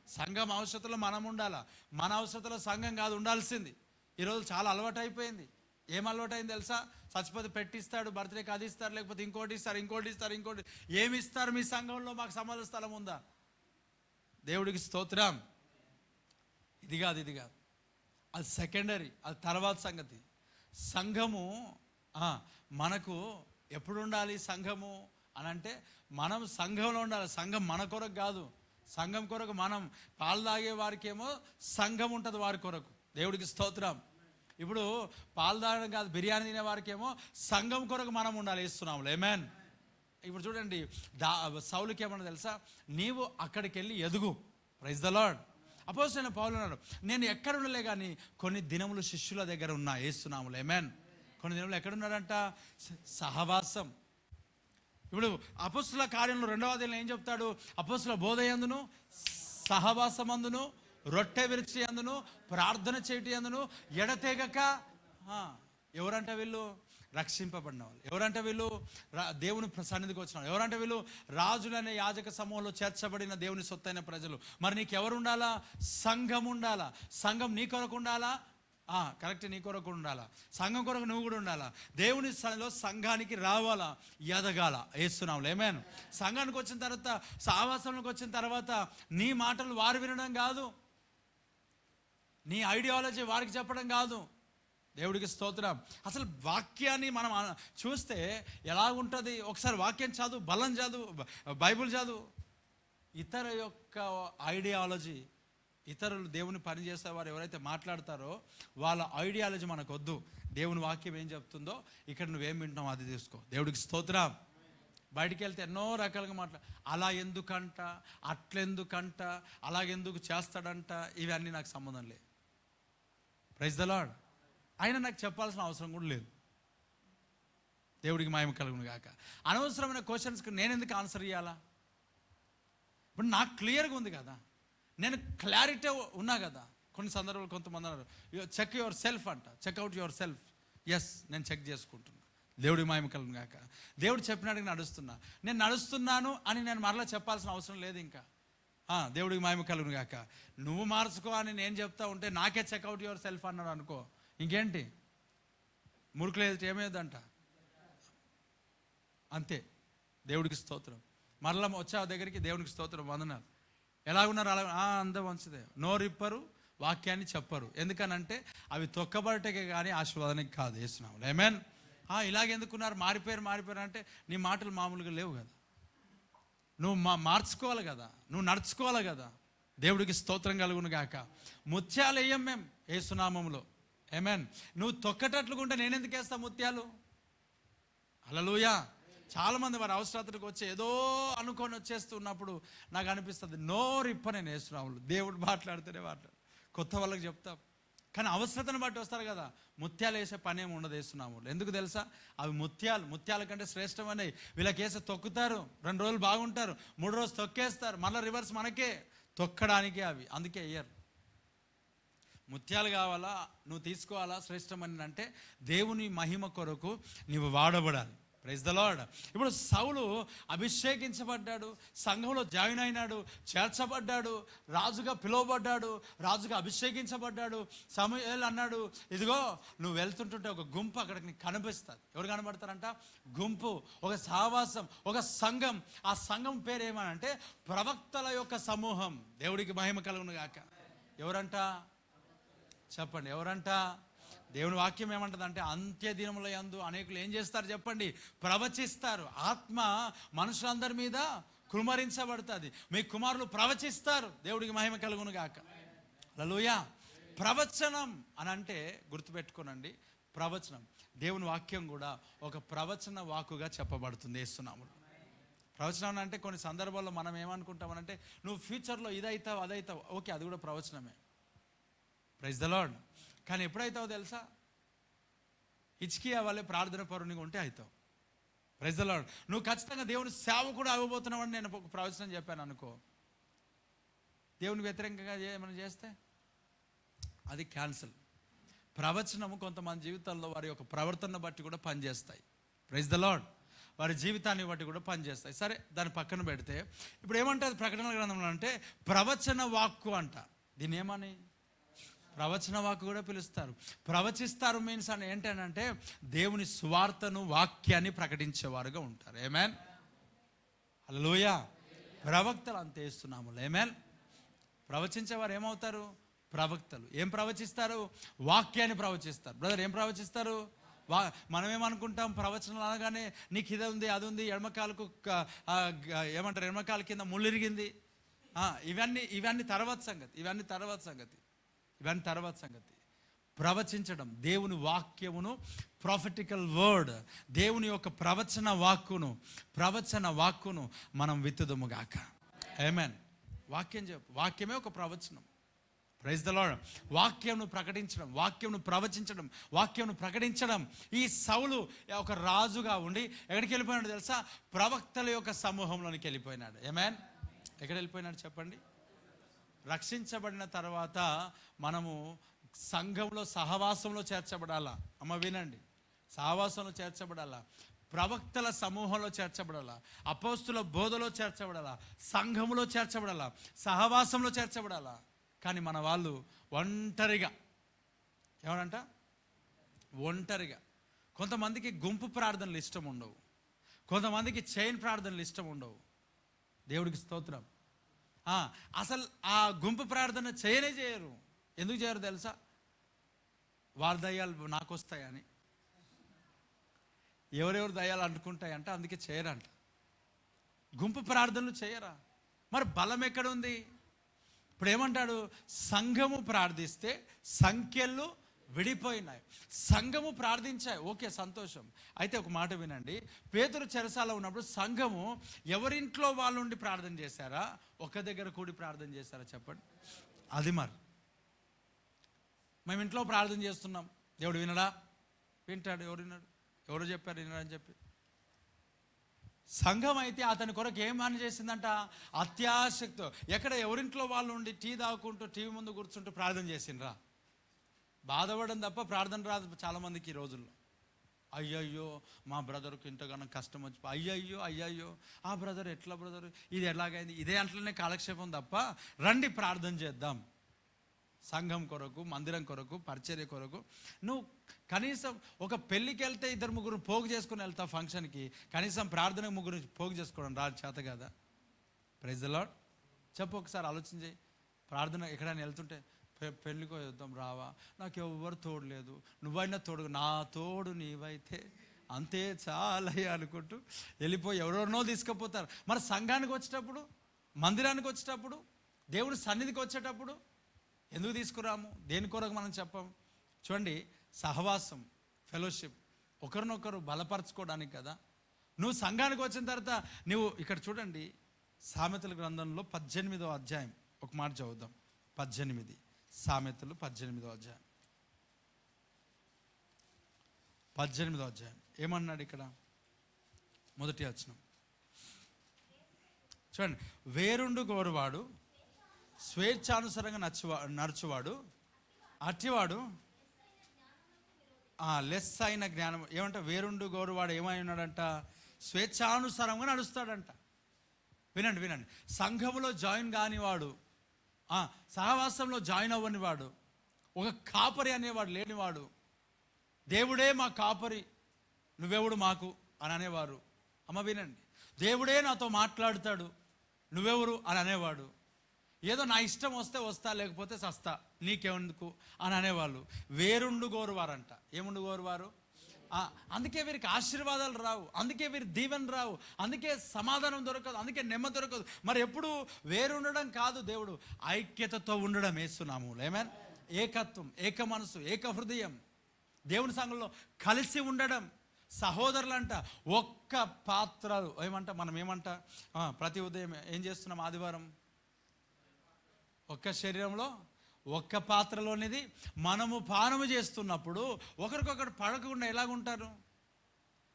సంఘం అవసరతలో మనం ఉండాలా. మన అవసరతలో సంఘం కాదు ఉండాల్సింది. ఈరోజు చాలా అలవాటు అయిపోయింది. ఏం అలవాటు అయింది తెలుసా? చచ్చిపోతే పెట్టిస్తాడు, బర్త్డేకి అది ఇస్తారు, లేకపోతే ఇంకోటి ఇస్తారు, ఇంకోటి. ఏమి ఇస్తారు మీ సంఘంలో? మాకు సమాధి స్థలం ఉందా? దేవుడికి స్తోత్రం. ఇది కాదు, అది సెకండరీ, అది తర్వాత సంగతి. సంఘము మనకు ఎప్పుడు ఉండాలి? సంఘము అని అంటే మనం సంఘంలో ఉండాలి. సంఘం మన కొరకు కాదు. సంఘం కొరకు మనం పాలు తాగే వారికేమో సంఘం ఉంటుంది వారి కొరకు. దేవుడికి స్తోత్రం. ఇప్పుడు పాలు తాగడం కాదు, బిర్యానీ తినే వారికేమో సంఘం కొరకు మనం ఉండాలి. వేస్తున్నాము. ఆమేన్. ఇప్పుడు చూడండి, సౌలుకి ఏమన్నా తెలుసా? నీవు అక్కడికి వెళ్ళి ఎదుగు. Praise the Lord. అపోస్తలుడైన పౌలు అన్నాడు, నేను ఎక్కడ ఉండలే కానీ కొన్ని దినములు శిష్యుల దగ్గర ఉన్నా. వేస్తున్నాము. ఆమేన్. కొన్ని దినములు ఎక్కడున్నాడంట? సహవాసం. ఇప్పుడు అపోస్తలుల కార్యంలో 2వ అధ్యాయంలో ఏం చెప్తాడు? అపోస్తలుల బోధ యందును, సహవాసమందును, రొట్టె విరిచి అందును, ప్రార్థన చేయటి అందును ఎడతెగక. ఎవరంట వీళ్ళు? రక్షింపబడిన వాళ్ళు. ఎవరంటే వీళ్ళు? దేవుని సన్నిధికి వచ్చిన వాళ్ళు. ఎవరంటే వీళ్ళు? రాజులనే యాజక సమూహంలో చేర్చబడిన దేవుని సొత్తైన ప్రజలు. మరి నీకు ఎవరు ఉండాలా? సంఘం ఉండాలా. సంఘం నీ కొరకు ఉండాలా? కరెక్ట్, నీ కొరకు ఉండాలా. సంఘం కొరకు నువ్వు కూడా ఉండాలా. దేవుని సన్నిధిలో సంఘానికి రావాలా, ఎదగాల. వేస్తున్నాం. ఆమేన్. సంఘానికి వచ్చిన తర్వాత, సహవాసంలోకి వచ్చిన తర్వాత నీ మాటలు వారు వినడం కాదు, నీ ఐడియాలజీ వారికి చెప్పడం కాదు. దేవుడికి స్తోత్రం. అసలు వాక్యాన్ని మనం చూస్తే ఎలా ఉంటుంది? ఒకసారి వాక్యం చదువు, బలం చదువు, బైబిల్ చదువు. ఇతర యొక్క ఐడియాలజీ, ఇతరులు దేవుని పని చేసేవారు ఎవరైతే మాట్లాడతారో వాళ్ళ ఐడియాలజీ మనకు వద్దు. దేవుని వాక్యం ఏం చెప్తుందో ఇక్కడ నువ్వేం వింటున్నావు అది తీసుకో. దేవుడికి స్తోత్రం. బయటికి వెళ్తే ఎన్నో రకాలుగా అలా ఎందుకంట, అట్లెందుకంట, అలాగెందుకు చేస్తాడంట, ఇవన్నీ నాకు సంబంధం లేదు. Praise the Lord. ఆయన నాకు చెప్పాల్సిన అవసరం కూడా లేదు. దేవుడికి మహిమ కలుగును గాక. అనవసరమైన క్వశ్చన్స్కి నేను ఎందుకు ఆన్సర్ ఇవ్వాలా? ఇప్పుడు నాకు క్లియర్గా ఉంది కదా, నేను క్లారిటీ ఉన్నా కదా. కొన్ని సందర్భాలు కొంతమంది అన్నారు, చెక్ యువర్ సెల్ఫ్ అంట. Check out yourself. ఎస్, నేను చెక్ చేసుకుంటున్నా. దేవుడికి మహిమ కలుగును గాక. దేవుడు చెప్పినట్టుగా నడుస్తున్నా. నేను నడుస్తున్నాను అని నేను మరలా చెప్పాల్సిన అవసరం లేదు ఇంకా. దేవుడికి మహిమ కలుగును గాక. నువ్వు మార్చుకో అని నేను చెప్తా ఉంటే నాకే చెక్అవుట్ యువర్ సెల్ఫ్ అన్నాడు అనుకో, ఇంకేంటి? మురుకులు ఎదుటి ఏమేదంట అంతే. దేవుడికి స్తోత్రం. మరలా వచ్చా దగ్గరికి, దేవునికి స్తోత్రం, వందనాలు. ఎలాగున్నారు అలా అందరూ మంచిదే, నోరిప్పరు వాక్యాన్ని చెప్పరు. ఎందుకనంటే అవి తొక్కబడటకే కానీ ఆశీర్వాదానికి కాదు. యేసునామములో ఆమేన్. ఇలాగెందుకున్నారు, మారిపోయారు అంటే నీ మాటలు మామూలుగా లేవు కదా, నువ్వు మార్చుకోవాలి కదా, నువ్వు నడుచుకోవాలి కదా. దేవుడికి స్తోత్రం కలుగును గాక. ముత్యాలు వేయం మేము యేసునామములో ఆమేన్. నువ్వు తొక్కటట్లుకుంటే నేను ఎందుకు వేస్తా ముత్యాలు? హల్లెలూయా. చాలామంది వారి అవసరతకు వచ్చి ఏదో అనుకొని వచ్చేస్తున్నప్పుడు నాకు అనిపిస్తుంది, నోరిప్ప నేను యేసునామములో. దేవుడు మాట్లాడితేనే కొత్త వాళ్ళకి చెప్తాం, కానీ అవసరతను బట్టి వస్తారు కదా. ముత్యాలు వేసే పని ఏమి ఉండదు యేసునామములో. ఎందుకు తెలుసా? అవి ముత్యాల కంటే శ్రేష్టమని వీళ్ళకి వేసి తొక్కుతారు, 2 రోజులు బాగుంటారు, 3 రోజులు తొక్కేస్తారు, మళ్ళీ రివర్స్ మనకే తొక్కడానికి అవి. అందుకే వేయరు. ముత్యాలు కావాలా, నువ్వు తీసుకోవాలా శ్రేష్టమని అంటే దేవుని మహిమ కొరకు నీవు వాడబడాలి. Praise the lord. ఇప్పుడు సౌలు అభిషేకించబడ్డాడు, సంఘంలో జాయిన్ అయినాడు, చేర్చబడ్డాడు, రాజుగా పిలువబడ్డాడు, రాజుగా అభిషేకించబడ్డాడు. సమూయేలు అన్నాడు, ఇదిగో నువ్వు వెళ్తుంటుంటే ఒక గుంపు అక్కడికి నీకు కనిపిస్తుంది. ఎవరు కనబడతారంట? గుంపు, ఒక సహవాసం, ఒక సంఘం. ఆ సంఘం పేరు ఏమనంటే ప్రవక్తల యొక్క సమూహం. దేవుడికి మహిమ కలుగును గాక. ఎవరంట చెప్పండి, ఎవరంట? దేవుని వాక్యం ఏమంటుందంటే అంత్య దినముల యందు అనేకులు ఏం చేస్తారు చెప్పండి? ప్రవచిస్తారు. ఆత్మ మనుషులందరి మీద కుమరించబడుతుంది. మీ కుమారులు ప్రవచిస్తారు. దేవుడికి మహిమ కలుగును గాక. హల్లెలూయా. ప్రవచనం అని అంటే గుర్తుపెట్టుకోనండి, ప్రవచనం, దేవుని వాక్యం కూడా ఒక ప్రవచన వాక్కుగా చెప్పబడుతుంది యేసునామములో. ప్రవచనం అంటే కొన్ని సందర్భాల్లో మనం ఏమనుకుంటామనంటే నువ్వు ఫ్యూచర్లో ఇదవుతావు అదవుతావు, ఓకే, అది కూడా ప్రవచనమే. Praise the lord. కానీ ఎప్పుడైతావు తెలుసా? హిజ్కియా వల్లే ప్రార్థన పరునిగా ఉంటే అవుతావు. Praise the Lord. నువ్వు ఖచ్చితంగా దేవుని సేవకుడు అవ్వబోతున్నావు అని నేను ఒక ప్రవచనం చెప్పాను అనుకో, దేవునికి వ్యతిరేకంగా ఏమైనా చేస్తే అది క్యాన్సిల్. ప్రవచనము కొంతమంది జీవితాల్లో వారి యొక్క ప్రవర్తన బట్టి కూడా పనిచేస్తాయి. Praise the Lord. వారి జీవితాన్ని బట్టి కూడా పనిచేస్తాయి. సరే, దాన్ని పక్కన పెడితే ఇప్పుడు ఏమంటుంది ప్రకటన గ్రంథంలో అంటే ప్రవచన వాక్కు అంట. దీన్ని ఏమని? ప్రవచన వాక్కు కూడా పిలుస్తారు. ప్రవచిస్తారు మీన్స్ అని ఏంటంటే దేవుని సువార్తను, వాక్యాన్ని ప్రకటించేవారుగా ఉంటారు. ఆమేన్. హల్లెలూయా. ప్రవక్తలు అంతే యేసునామములో ఆమేన్. ప్రవచించేవారు ఏమవుతారు? ప్రవక్తలు. ఏం ప్రవచిస్తారు? వాక్యాన్ని ప్రవచిస్తారు. బ్రదర్, ఏం ప్రవచిస్తారు? మనం ఏమనుకుంటాం, ప్రవచనాలు అనగానే నీకు ఇది ఉంది, అది ఉంది, ఎడమకాలకు ఏమంటారు, ఎడమకాల కింద ముళ్ళిరిగింది, ఇవన్నీ తర్వాత సంగతి. ప్రవచించడం, దేవుని వాక్యమును, ప్రాఫిటికల్ వర్డ్, దేవుని యొక్క ప్రవచన వాక్కును మనం విత్తుదుముగాక. ఆమేన్. వాక్యం చెప్పు, వాక్యమే ఒక ప్రవచనం. Praise the lord. వాక్యంను ప్రకటించడం, వాక్యంను ప్రవచించడం, వాక్యంను ప్రకటించడం. ఈ సౌలు ఒక రాజుగా ఉండి ఎక్కడికి వెళ్ళిపోయినాడు తెలుసా? ప్రవక్తల యొక్క సమూహంలోనికి వెళ్ళిపోయినాడు. ఆమేన్. ఎక్కడ వెళ్ళిపోయినాడు చెప్పండి? రక్షించబడిన తర్వాత మనము సంఘంలో సహవాసంలో చేర్చబడాలా. అమ్మ వినండి, సహవాసంలో చేర్చబడాలా, ప్రవక్తల సమూహంలో చేర్చబడాలా, అపోస్తుల బోధలో చేర్చబడాలా, సంఘములో చేర్చబడాలా, సహవాసంలో చేర్చబడాలా. కానీ మన వాళ్ళు ఒంటరిగా, ఏమనంట, ఒంటరిగా. కొంతమందికి గుంపు ప్రార్థనలు ఇష్టం ఉండవు, కొంతమందికి చైన్ ప్రార్థనలు ఇష్టం ఉండవు. దేవుడికి స్తోత్రం. అసలు ఆ గుంపు ప్రార్థన చేయరు. ఎందుకు చేయరు తెలుసా? వారి దయ్యాలు నాకు వస్తాయని, ఎవరెవరు దయ్యాలు అంటుకుంటాయంట, అందుకే చేయరంట. గుంపు ప్రార్థనలు చేయరా? మరి బలం ఎక్కడుంది? ఇప్పుడు ఏమంటాడు? సంఘము ప్రార్థిస్తే సంఖ్యలు విడిపోయినాయి, సంఘము ప్రార్థించాయి, ఓకే, సంతోషం. అయితే ఒక మాట వినండి, పేతురు చెరసాల ఉన్నప్పుడు సంఘము ఎవరింట్లో వాళ్ళు ఉండి ప్రార్థన చేశారా, ఒక దగ్గర కూడి ప్రార్థన చేశారా చెప్పండి? అది మరి మేము ఇంట్లో ప్రార్థన చేస్తున్నాం, దేవుడు వినడా? వింటాడు. ఎవరు విన్నాడు? ఎవరు చెప్పారు వినడని చెప్పి? సంఘం అయితే అతని కొరకు ఏం పని చేసిందంట? అత్యాసక్తితో ఎక్కడ ఎవరింట్లో వాళ్ళు ఉండి టీ తాగుకుంటూ టీవీ ముందు కూర్చుంటూ ప్రార్థన చేసిండ్రా? బాధపడడం తప్ప ప్రార్థన రాదు చాలామందికి ఈ రోజుల్లో. అయ్యయ్యో మా బ్రదర్కి ఇంతగానో కష్టం వచ్చి, అయ్యయ్యో ఆ బ్రదర్ ఎట్లా బ్రదర్, ఇది ఎలాగైంది, ఇదే అంట్లోనే కాలక్షేపం తప్ప రండి ప్రార్థన చేద్దాం. సంఘం కొరకు, మందిరం కొరకు, పరిచర్య కొరకు. నువ్వు కనీసం ఒక పెళ్ళికి వెళ్తే 2-3 పోగు చేసుకుని వెళ్తావు ఫంక్షన్కి, కనీసం ప్రార్థన 3 పోగు చేసుకోవడం రాదు, చేత కదా? Praise the Lord. చెప్పు ఒకసారి ఆలోచన చేయి. ప్రార్థన ఎక్కడైనా వెళ్తుంటే పెళ్ళికో యుద్ధం రావా, నాకు ఎవ్వరు తోడు లేదు, నువ్వైనా తోడు, నా తోడు నీవైతే అంతే చాలయ్యా అనుకుంటూ వెళ్ళిపోయి ఎవరెవరినో తీసుకుపోతారు. మరి సంఘానికి వచ్చేటప్పుడు, మందిరానికి వచ్చేటప్పుడు, దేవుడి సన్నిధికి వచ్చేటప్పుడు ఎందుకు తీసుకురాము? దేని కొరకు మనం చెప్పాము? చూడండి, సహవాసం, ఫెలోషిప్, ఒకరినొకరు బలపరచుకోవడానికి కదా. నువ్వు సంఘానికి వచ్చిన తర్వాత నువ్వు ఇక్కడ చూడండి, సామెతల గ్రంథంలో 18వ అధ్యాయం ఒక మాట చదువుదాం. 18 సామెతలు 18వ అధ్యాయం 18వ అధ్యాయం ఏమన్నాడు ఇక్కడ? మొదటి వచనం చూడండి. వేరుండు గోరువాడు స్వేచ్ఛానుసారంగా నడుచువాడు అట్టివాడు లెస్ అయిన జ్ఞానం. ఏమంట? వేరుండు గోరువాడు ఏమై ఉన్నాడంట? స్వేచ్ఛానుసారంగా నడుస్తాడంట. వినండి వినండి, సంఘములో జాయిన్ కానివాడు, సహవాసంలో జాయిన్ అవ్వనివాడు, ఒక కాపరి అనేవాడు లేనివాడు, దేవుడే మా కాపరి నువ్వెవడు మాకు అని అనేవారు. అమ్మ వినండి, దేవుడే నాతో మాట్లాడతాడు నువ్వెవరు అని అనేవాడు. ఏదో నా ఇష్టం వస్తే వస్తా, లేకపోతే సస్తా, నీకేందుకు అని అనేవాళ్ళు వేరుండు గోరువారంట. ఏముండు గోరువారు? అందుకే వీరికి ఆశీర్వాదాలు రావు, అందుకే వీరి దీవెన రావు, అందుకే సమాధానం దొరకదు, అందుకే నెమ్మది దొరకదు. మరి ఎప్పుడు వేరుండడం కాదు, దేవుడు ఐక్యతతో ఉండడం వేస్తున్నాము. ఏమేన్? ఏకత్వం, ఏక మనసు, ఏక హృదయం, దేవుని సంఘంలో కలిసి ఉండడం. సహోదరులంట ఒక్క పాత్రలు ఏమంట, మనం ఏమంట, ప్రతి ఉదయం ఏం చేస్తున్నాం? ఆదివారం ఒక్క శరీరంలో ఒక్క పాత్రలోనిది మనము పానము చేస్తున్నప్పుడు ఒకరికొకరు పడకుండా ఎలాగుంటారు?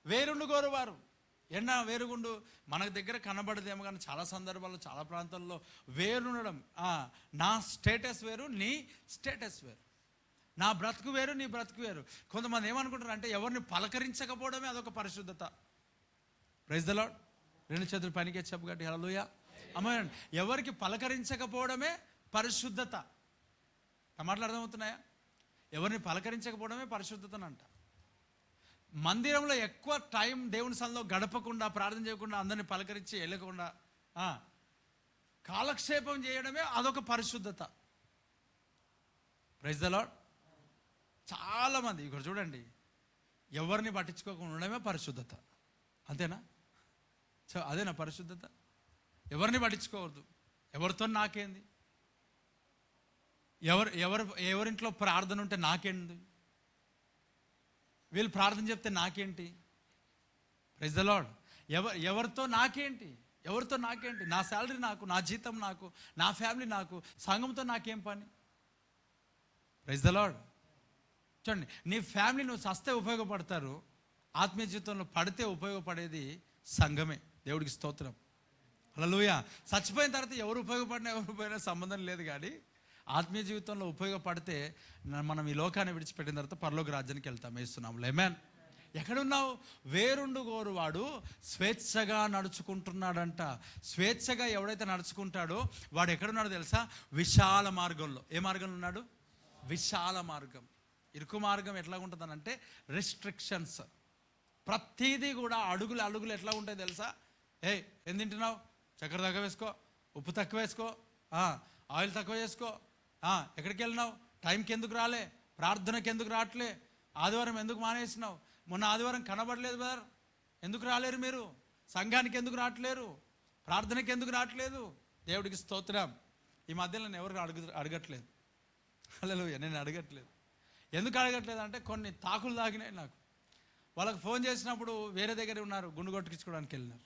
వేరుండు గోరువారు. వేరుగుండు మనకు దగ్గర కనబడదేమో, కానీ చాలా సందర్భాల్లో, చాలా ప్రాంతాల్లో వేరుండడం. నా స్టేటస్ వేరు, నీ స్టేటస్ వేరు, నా బ్రతుకు వేరు, నీ బ్రతుకు వేరు. కొంతమంది ఏమనుకుంటారు అంటే ఎవరిని పలకరించకపోవడమే అదొక పరిశుద్ధత. Praise the lord. 2 చేతులు పైకి చెప్పగట్టి హల్లెలూయా. అమ్మ, ఎవరికి పలకరించకపోవడమే పరిశుద్ధత. మాటలు అర్థమవుతున్నాయా? ఎవరిని పలకరించకపోవడమే పరిశుద్ధతనంట. మందిరంలో ఎక్కువ టైం దేవుని సన్నిధిలో గడపకుండా, ప్రార్థన చేయకుండా, అందరిని పలకరించి వెళ్ళకుండా కాలక్షేపం చేయడమే అదొక పరిశుద్ధత. Praise the Lord. చాలామంది ఇక్కడ చూడండి, ఎవరిని పట్టించుకోకుండా ఉండడమే పరిశుద్ధత. అంతేనా? అదేనా పరిశుద్ధత? ఎవరిని పట్టించుకోవద్దు, ఎవరితో నాకేంది, ఎవరింట్లో ప్రార్థన ఉంటే నాకేంది, వీళ్ళు ప్రార్థన చెప్తే నాకేంటి? Praise the Lord. ఎవరితో నాకేంటి, ఎవరితో నాకేంటి? నా శాలరీ నాకు, నా జీతం నాకు, నా ఫ్యామిలీ నాకు, సంఘంతో నాకేం పని? Praise the Lord. చూడండి, నీ ఫ్యామిలీ నువ్వు సస్తే ఉపయోగపడతారు, ఆత్మీయ జీవితంలో పడితే ఉపయోగపడేది సంఘమే. దేవుడికి స్తోత్రం. హల్లెలూయా. చచ్చిపోయిన తర్వాత ఎవరు ఉపయోగపడినా ఎవరు పోయినా సంబంధం లేదు, కానీ ఆత్మీయ జీవితంలో ఉపయోగపడితే మనం ఈ లోకాన్ని విడిచిపెట్టిన తర్వాత పరలోక రాజ్యానికి వెళ్తాం. వేస్తున్నాము. ఆమేన్. ఎక్కడున్నావు? వేరుండు గోరువాడు స్వేచ్ఛగా నడుచుకుంటున్నాడంట. స్వేచ్ఛగా ఎవడైతే నడుచుకుంటాడో వాడు ఎక్కడున్నాడో తెలుసా? విశాల మార్గంలో. ఏ మార్గంలో ఉన్నాడు? విశాల మార్గం. ఇరుకు మార్గం ఎట్లా ఉంటుందనంటే రెస్ట్రిక్షన్స్. ప్రతిదీ కూడా అడుగులు ఎట్లా ఉంటాయి తెలుసా? ఏం తింటున్నావు? చక్కెర తక్కువ వేసుకో, ఉప్పు తక్కువ వేసుకో, ఆయిల్ తక్కువ చేసుకో, ఎక్కడికి వెళ్ళినావు, టైంకి ఎందుకు రాలే, ప్రార్థనకి ఎందుకు రావట్లే, ఆదివారం ఎందుకు మానేసినావు, మొన్న ఆదివారం కనబడలేదు బ్రదర్, ఎందుకు రాలేరు మీరు, సంఘానికి ఎందుకు రావట్లేరు, ప్రార్థనకి ఎందుకు రావట్లేదు? దేవుడికి స్తోత్రం. ఈ మధ్యలో నేను ఎవరు అడగట్లేదు. హల్లెలూయా. నేను అడగట్లేదు. ఎందుకు అడగట్లేదు అంటే కొన్ని తాకులు తాగినాయి నాకు. వాళ్ళకి ఫోన్ చేసినప్పుడు వేరే దగ్గర ఉన్నారు, గుండు కొట్టుకించుకోవడానికి వెళ్ళినారు.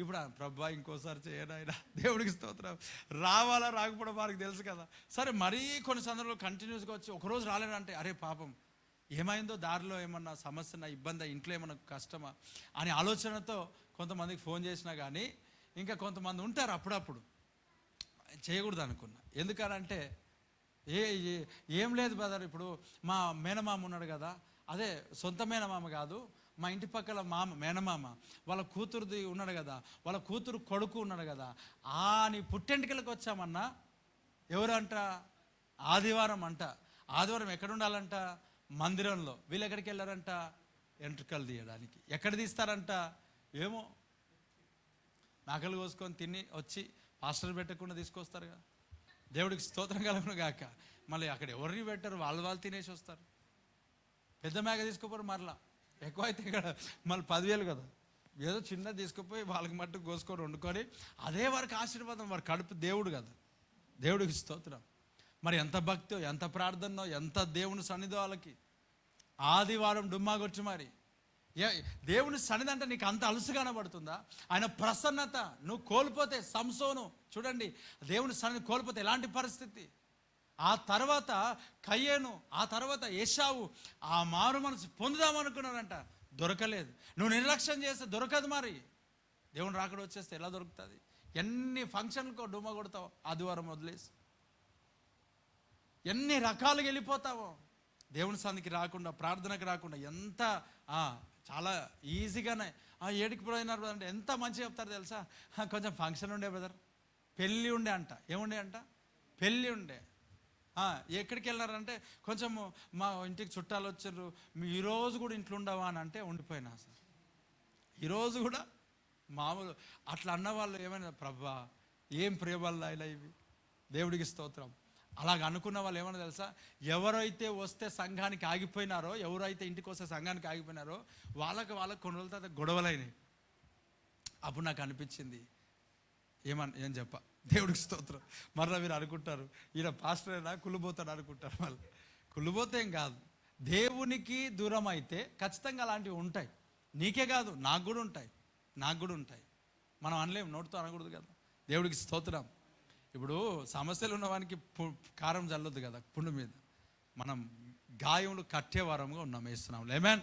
ఇప్పుడు ప్రభా ఇంకోసారి చేయను ఆయన. దేవుడికి స్తోత్రం. రావాలా రాకపోవడం వారికి తెలుసు కదా. సరే, మరీ కొన్ని సందర్భాలు కంటిన్యూస్గా వచ్చి ఒకరోజు రాలేడంటే అరే పాపం ఏమైందో, దారిలో ఏమన్నా సమస్య, ఇబ్బంది, ఇంట్లో ఏమన్నా కష్టమా అనే ఆలోచనతో కొంతమందికి ఫోన్ చేసినా కానీ ఇంకా కొంతమంది ఉంటారు అప్పుడప్పుడు చేయకూడదు అనుకున్నా. ఎందుకనంటే ఏం లేదు బ్రదర్, ఇప్పుడు మా మేనమామ ఉన్నాడు కదా, అదే సొంత మేనమామ కాదు, మా ఇంటి పక్కల మేనమామ వాళ్ళ కూతురుది ఉన్నాడు కదా, వాళ్ళ కూతురు కొడుకు ఉన్నాడు కదా, నీ పుట్టెంటికలకు వచ్చామన్నా. ఎవరంట? ఆదివారం అంట. ఆదివారం ఎక్కడ ఉండాలంట? మందిరంలో. వీళ్ళు ఎక్కడికి వెళ్ళారంట? ఎంట్రుకలు తీయడానికి. ఎక్కడ తీస్తారంట? ఏమో మేకలు కోసుకొని తిని వచ్చి పాస్టర్ పెట్టకుండా తీసుకొస్తారు కదా. దేవుడికి స్తోత్రం కలుగును గాక. మళ్ళీ అక్కడ ఎవరిని పెట్టరు, వాళ్ళు తినేసి వస్తారు. పెద్ద మేక తీసుకుపోరు, మరలా ఎక్కువ అయితే ఇక్కడ మళ్ళీ 10,000 కదా. ఏదో చిన్నది తీసుకుపోయి వాళ్ళకి మట్టుకు కోసుకొని వండుకొని అదే వారికి ఆశీర్వాదం. వారి కడుపు దేవుడు కదా. దేవుడికి స్తోత్రం. మరి ఎంత భక్తో, ఎంత ప్రార్థనో, ఎంత దేవుని సన్నిధో వాళ్ళకి. ఆదివారం డుమ్మాగొచ్చి మరి దేవుని సన్నిధి అంటే నీకు అంత అలుసు కనబడుతుందా? ఆయన ప్రసన్నత నువ్వు కోల్పోతే, సంసోను చూడండి, దేవుని సన్నిధి కోల్పోతే ఎలాంటి పరిస్థితి. ఆ తర్వాత కయ్యేను, ఆ తర్వాత ఏశావు ఆ మారు మనసు పొందుదామనుకున్నాడంట, దొరకలేదు. నువ్వు నిర్లక్ష్యం చేస్తే దొరకదు. మరి దేవుని రాకడ వచ్చేస్తే ఎలా దొరుకుతుంది? ఎన్ని ఫంక్షన్లకు డుమ్మ కొడతావు ఆదివారం వదిలేసి, ఎన్ని రకాలుగా వెళ్ళిపోతావో దేవుని సన్నిధికి రాకుండా, ప్రార్థనకు రాకుండా. ఎంత చాలా ఈజీగానే ఏడికి పోయినారు అంటే ఎంత మంచిగా చెప్తారు తెలుసా? కొంచెం ఫంక్షన్ ఉండే బ్రదర్, పెళ్ళి ఉండే అంట. ఏముండే అంట? పెళ్ళి ఉండే. ఎక్కడికి వెళ్ళారంటే కొంచెం మా ఇంటికి చుట్టాలు వచ్చారు, ఈరోజు కూడా ఇంట్లో ఉండవా అని అంటే ఉండిపోయినా సార్. ఈరోజు కూడా మామూలు అట్లా అన్న వాళ్ళు ఏమైనా ప్రభా ఏం ప్రేమల్లా ఇలా ఇవి, దేవుడికి స్తోత్రం. అలాగ అనుకున్న వాళ్ళు ఏమన్నా తెలుసా? ఎవరైతే వస్తే సంఘానికి ఆగిపోయినారో, ఎవరైతే ఇంటికి వస్తే సంఘానికి ఆగిపోయినారో వాళ్ళకి కొన్ని రోజుల తర్వాత గొడవలైనాయి. అప్పుడు నాకు అనిపించింది ఏం చెప్ప, దేవుడికి స్తోత్రం. మరలా మీరు అనుకుంటారు ఈయన పాస్టర్ అయినా కుళ్ళిపోతాడు అనుకుంటారు. వాళ్ళు కుళ్ళిపోతే ఏం కాదు, దేవునికి దూరం అయితే ఖచ్చితంగా అలాంటివి ఉంటాయి. నీకే కాదు, నాకు కూడా ఉంటాయి. మనం అనలేము, నోటితో అనకూడదు కదా. దేవుడికి స్తోత్రం. ఇప్పుడు సమస్యలు ఉన్నవానికి కారం చల్లొద్దు కదా పుండు మీద. మనం గాయములు కట్టే వారంగా ఉన్నాం, వేస్తున్నాం. ఆమేన్.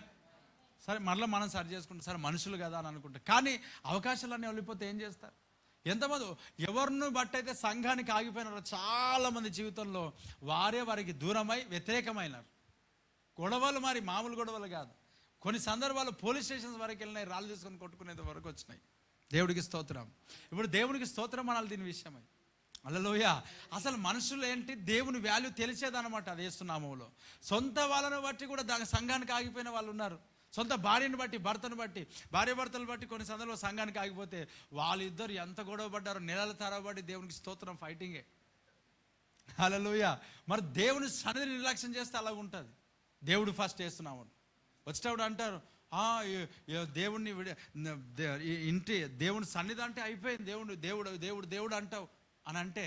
సరే మరలా మనం సరి చేసుకుంటాం, సరే మనుషులు కదా అని అనుకుంటాం. కానీ అవకాశాలన్నీ వెళ్ళిపోతే ఏం చేస్తారు? ఎంతమంది ఎవరిని బట్టి అయితే సంఘానికి ఆగిపోయినారో చాలామంది జీవితంలో వారికి దూరమై వ్యతిరేకమైనారు. గొడవలు మరి మామూలు గొడవలు కాదు. కొన్ని సందర్భాలు పోలీస్ స్టేషన్స్ వరకు వెళ్ళినాయి, రాళ్ళు తీసుకొని కొట్టుకునేది వరకు వచ్చినాయి. దేవుడికి స్తోత్రం. ఇప్పుడు దేవుడికి స్తోత్రం అనాలి దీని విషయమై. హల్లెలూయా. అసలు మనుషులు ఏంటి, దేవుని వాల్యూ తెలిసేదన్నమాట. అది యేసునామములో సొంత వాళ్ళను బట్టి కూడా సంఘానికి ఆగిపోయిన వాళ్ళు ఉన్నారు. సొంత భార్యను బట్టి, భర్తను బట్టి, భార్యాభర్తలు బట్టి కొన్ని సందర్భాలు సంఘానికి ఆగిపోతే వాళ్ళిద్దరు ఎంత గొడవ పడ్డారో, నెలల తరబడి. దేవునికి స్తోత్రం, ఫైటింగే. హల్లెలూయా. మరి దేవుని సన్నిధిని నిర్లక్ష్యం చేస్తే అలాగ ఉంటుంది. దేవుడు ఫస్ట్ వేస్తున్నాము వచ్చేటప్పుడు అంటారు దేవుడిని ఇంటి దేవుని సన్నిధి అంటే అయిపోయింది, దేవుడు అంటావు అని అంటే